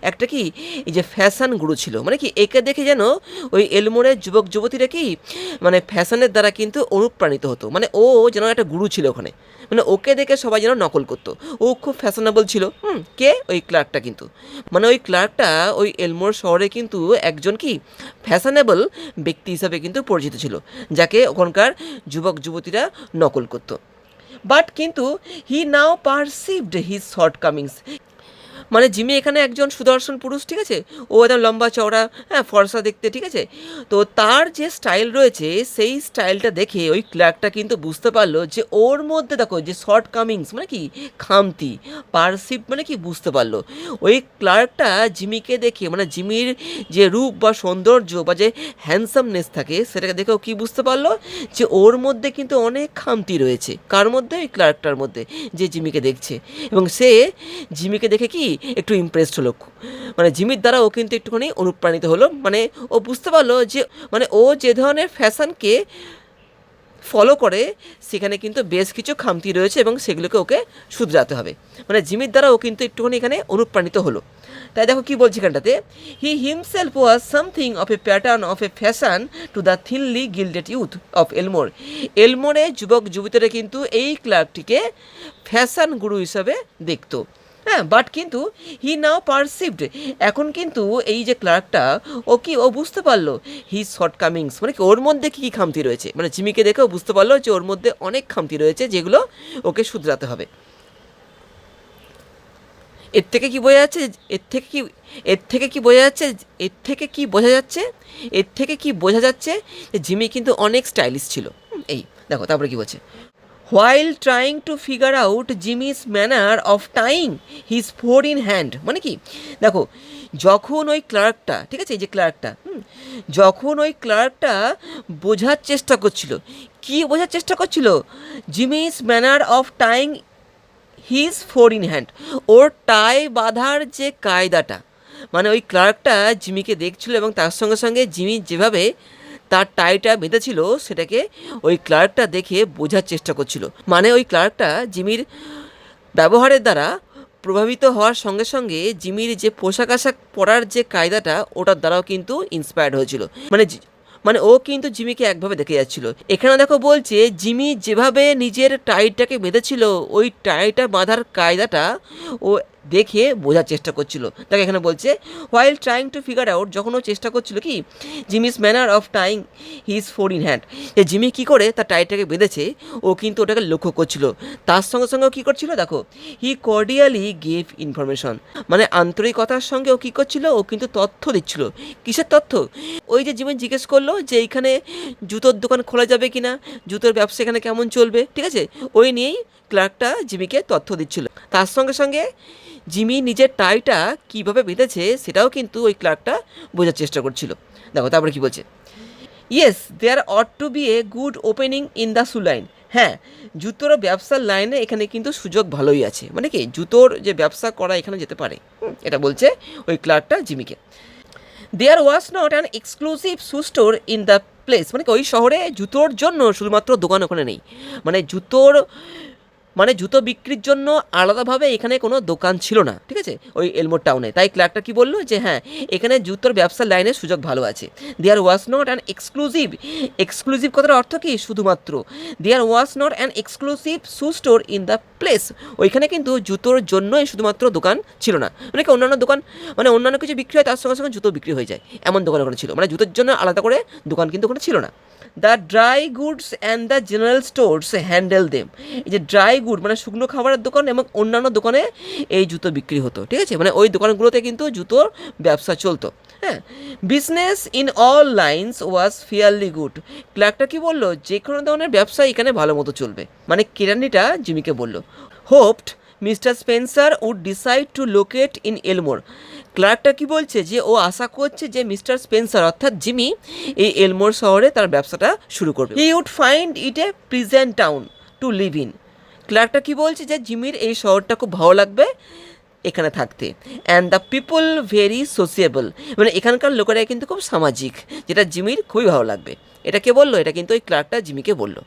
একটা কি এই যে ফ্যাশন গুরু ছিল, মানে কি একে দেখে যেন ওই এলমোরের যুবক যুবতীরা কি মানে ফ্যাশনের দ্বারা কিন্তু অনুপ্রাণিত হতো, মানে ও যেন একটা গুরু ছিল ওখানে, মানে ওকে দেখে সবাই যেন নকল করতো, ও খুব ফ্যাশনেবল ছিল। কে? ওই ক্লার্কটা কিন্তু, মানে ওই ক্লার্কটা ওই এলমোর শহরে কিন্তু একজন কি ফ্যাশনেবল ব্যক্তি হিসাবে কিন্তু পরিচিত ছিল, যাকে ওখানকার যুবক যুবতীরা নকল করতো। বাট কিন্তু হি নাও পারসিভড হিজ শর্টকামিংস, মানে জিমি এখানে একজন সুদর্শন পুরুষ, ঠিক আছে, ও একদম লম্বা চওড়া, ফর্সা দেখতে, ঠিক আছে, তো তার যে স্টাইল রয়েছে সেই স্টাইলটা দেখে ওই ক্লার্কটা কিন্তু বুঝতে পারলো যে ওর মধ্যে দেখো যে শর্ট কামিংস মানে কি খামতি, পারসিভ মানে কি বুঝতে পারলো। ওই ক্লার্কটা জিমিকে দেখে, মানে জিমির যে রূপ বা সৌন্দর্য বা যে হ্যান্ডসামনেস থাকে সেটাকে দেখেও কি বুঝতে পারলো যে ওর মধ্যে কিন্তু অনেক খামতি রয়েছে। কার মধ্যে? ওই ক্লার্কটার মধ্যে, যে জিমিকে দেখছে, এবং সে জিমিকে দেখে কি একটু ইমপ্রেসড হলো, মানে জিমির দ্বারা ও কিন্তু একটুখানি অনুপ্রাণিত হলো, মানে ও বুঝতে পারলো যে মানে ও যে ধরনের ফ্যাশনকে ফলো করে সেখানে কিন্তু বেশ কিছু খামতি রয়েছে এবং সেগুলোকে ওকে শুধরাতে হবে, মানে জিমির দ্বারা ও কিন্তু একটুখানি এখানে অনুপ্রাণিত হলো। তাই দেখো কী বলছি এখানটাতে, he himself was something of a pattern of a fashion to the thinly gilded youth of Elmore, এলমোরে যুবক যুবতীরা কিন্তু এই ক্লার্কটিকে ফ্যাশন গুরু হিসাবে দেখতো। বাট কিন্তু হি নাও পারসিভড, এখন কিন্তু এই যে ক্লার্কটা ও বুঝতে পারলো হিজ শর্টকামিংস, মানে কি ওর মধ্যে কী কী খামতি রয়েছে, মানে জিমিকে দেখেও বুঝতে পারলো যে ওর মধ্যে অনেক খামতি রয়েছে যেগুলো ওকে শুধরাতে হবে। এর থেকে কি বোঝা যাচ্ছে যে জিমি কিন্তু অনেক স্টাইলিশ ছিল। এই দেখো তারপরে কি বলছে, while trying to figure out Jimmy's manner of tying his four in hand, মানে কি দেখো যখন ওই ক্লার্কটা, ঠিক আছে, এই যে ক্লার্কটা যখন ওই ক্লার্কটা বোঝার চেষ্টা করছিল, কি বোঝার চেষ্টা করছিল, Jimmy's manner of tying his four in hand, ওর টাই বাঁধার যে কায়দাটা, মানে ওই ক্লার্কটা জিমিকে দেখছিল এবং তার সঙ্গে সঙ্গে জিমি যেভাবে তার টাইটা বেঁধেছিল সেটাকে ওই ক্লার্কটা দেখে বোঝার চেষ্টা করছিল, মানে ওই ক্লার্কটা জিমির ব্যবহারের দ্বারা প্রভাবিত হওয়ার সঙ্গে সঙ্গে জিমির যে পোশাক আশাক পরার যে কায়দাটা ওটার দ্বারাও কিন্তু ইন্সপায়ার্ড হয়েছিল। মানে ও কিন্তু জিমিকে একভাবে দেখে যাচ্ছিল। এখানে দেখো বলছে জিমি যেভাবে নিজের টাইটাকে বেঁধেছিল ওই টাইটা বাঁধার কায়দাটা ও দেখে বোঝার চেষ্টা করছিল। তাকে এখানে বলছে while trying to figure out, যখন ও চেষ্টা করছিল কি Jimmy's manner of tying his four in hand, যে জিমি কী করে তার টাইটাকে বেঁধেছে ও কিন্তু ওটাকে লক্ষ্য করছিল। তার সঙ্গে সঙ্গে ও কী করছিল দেখো, হি কর্ডিয়ালি গেভ ইনফরমেশন, মানে আন্তরিকতার সঙ্গে ও কী করছিল, ও কিন্তু তথ্য দিচ্ছিল। কিসের তথ্য? ওই যে জিমি জিজ্ঞেস করলো যে এইখানে জুতোর দোকান খোলা যাবে কি না, জুতোর ব্যবসা এখানে কেমন চলবে, ঠিক আছে, ওই নিয়েই ক্লার্কটা জিমিকে তথ্য দিচ্ছিল। তার সঙ্গে সঙ্গে জিমি নিজের টাইটা কীভাবে বেঁধেছে সেটাও কিন্তু ওই ক্লার্কটা বোঝার চেষ্টা করছিল। দেখো তারপরে কী বলছে, yes there ought to be a good opening in the shoe line, হ্যাঁ জুতোর ব্যবসার লাইনে এখানে কিন্তু সুযোগ ভালোই আছে, মানে কি জুতোর যে ব্যবসা করা এখানে যেতে পারে, এটা বলছে ওই ক্লার্কটা জিমিকে। There was not an exclusive shoe store in the place, মানে ওই শহরে জুতোর জন্য শুধুমাত্র দোকান ওখানে নেই, মানে জুতো বিক্রির জন্য আলাদাভাবে এখানে কোনো দোকান ছিল না, ঠিক আছে, ওই এলমোর টাউনে। তাই ক্লার্কটা কি বললো যে হ্যাঁ এখানে জুতোর ব্যবসার লাইনের সুযোগ ভালো আছে। There was not an exclusive কথার অর্থ কি, শুধুমাত্র। There was not an exclusive shoe store in the place, ওইখানে কিন্তু জুতোর জন্যই শুধুমাত্র দোকান ছিল না, মানে কি অন্যান্য দোকান, মানে অন্যান্য কিছু বিক্রি হয় তার সঙ্গে সঙ্গে জুতো বিক্রি হয়ে যায়, এমন দোকান ওখানে ছিল, মানে জুতোর জন্য আলাদা করে দোকান কিন্তু ওখানে ছিল না। The dry goods and the general stores handle them, এই যে ড্রাই গুড মানে শুকনো খাবারের দোকান এবং অন্যান্য দোকানে এই জুতো বিক্রি হতো, ঠিক আছে, মানে ওই দোকানগুলোতে কিন্তু জুতোর ব্যবসা চলতো। হ্যাঁ, business in all lines was fairly good, ক্লার্কটা কি বললো, যে কোনো ধরনের ব্যবসা এখানে ভালো মতো চলবে, মানে কেরানিটা জিমিকে বললো। Hoped Mr Spencer would decide to locate in Elmore, ক্লার্কটা কি বলছে যে ও আশা করছে যে মিস্টার স্পেন্সার অর্থাৎ জিমি এই এলমোর শহরে তার ব্যবসাটা শুরু করবে। He would find it a pleasant town to live in, ক্লার্কটা কি বলছে যে জিমির এই শহরটা খুব ভালো লাগবে এখানে থাকতে। অ্যান্ড দ্য পিপল ভেরি সোসিয়েবল, মানে এখানকার লোকেরা কিন্তু খুব সামাজিক, যেটা জিমির খুবই ভালো লাগবে। এটা কে বললো? এটা কিন্তু ওই ক্লার্কটা জিমিকে বললো।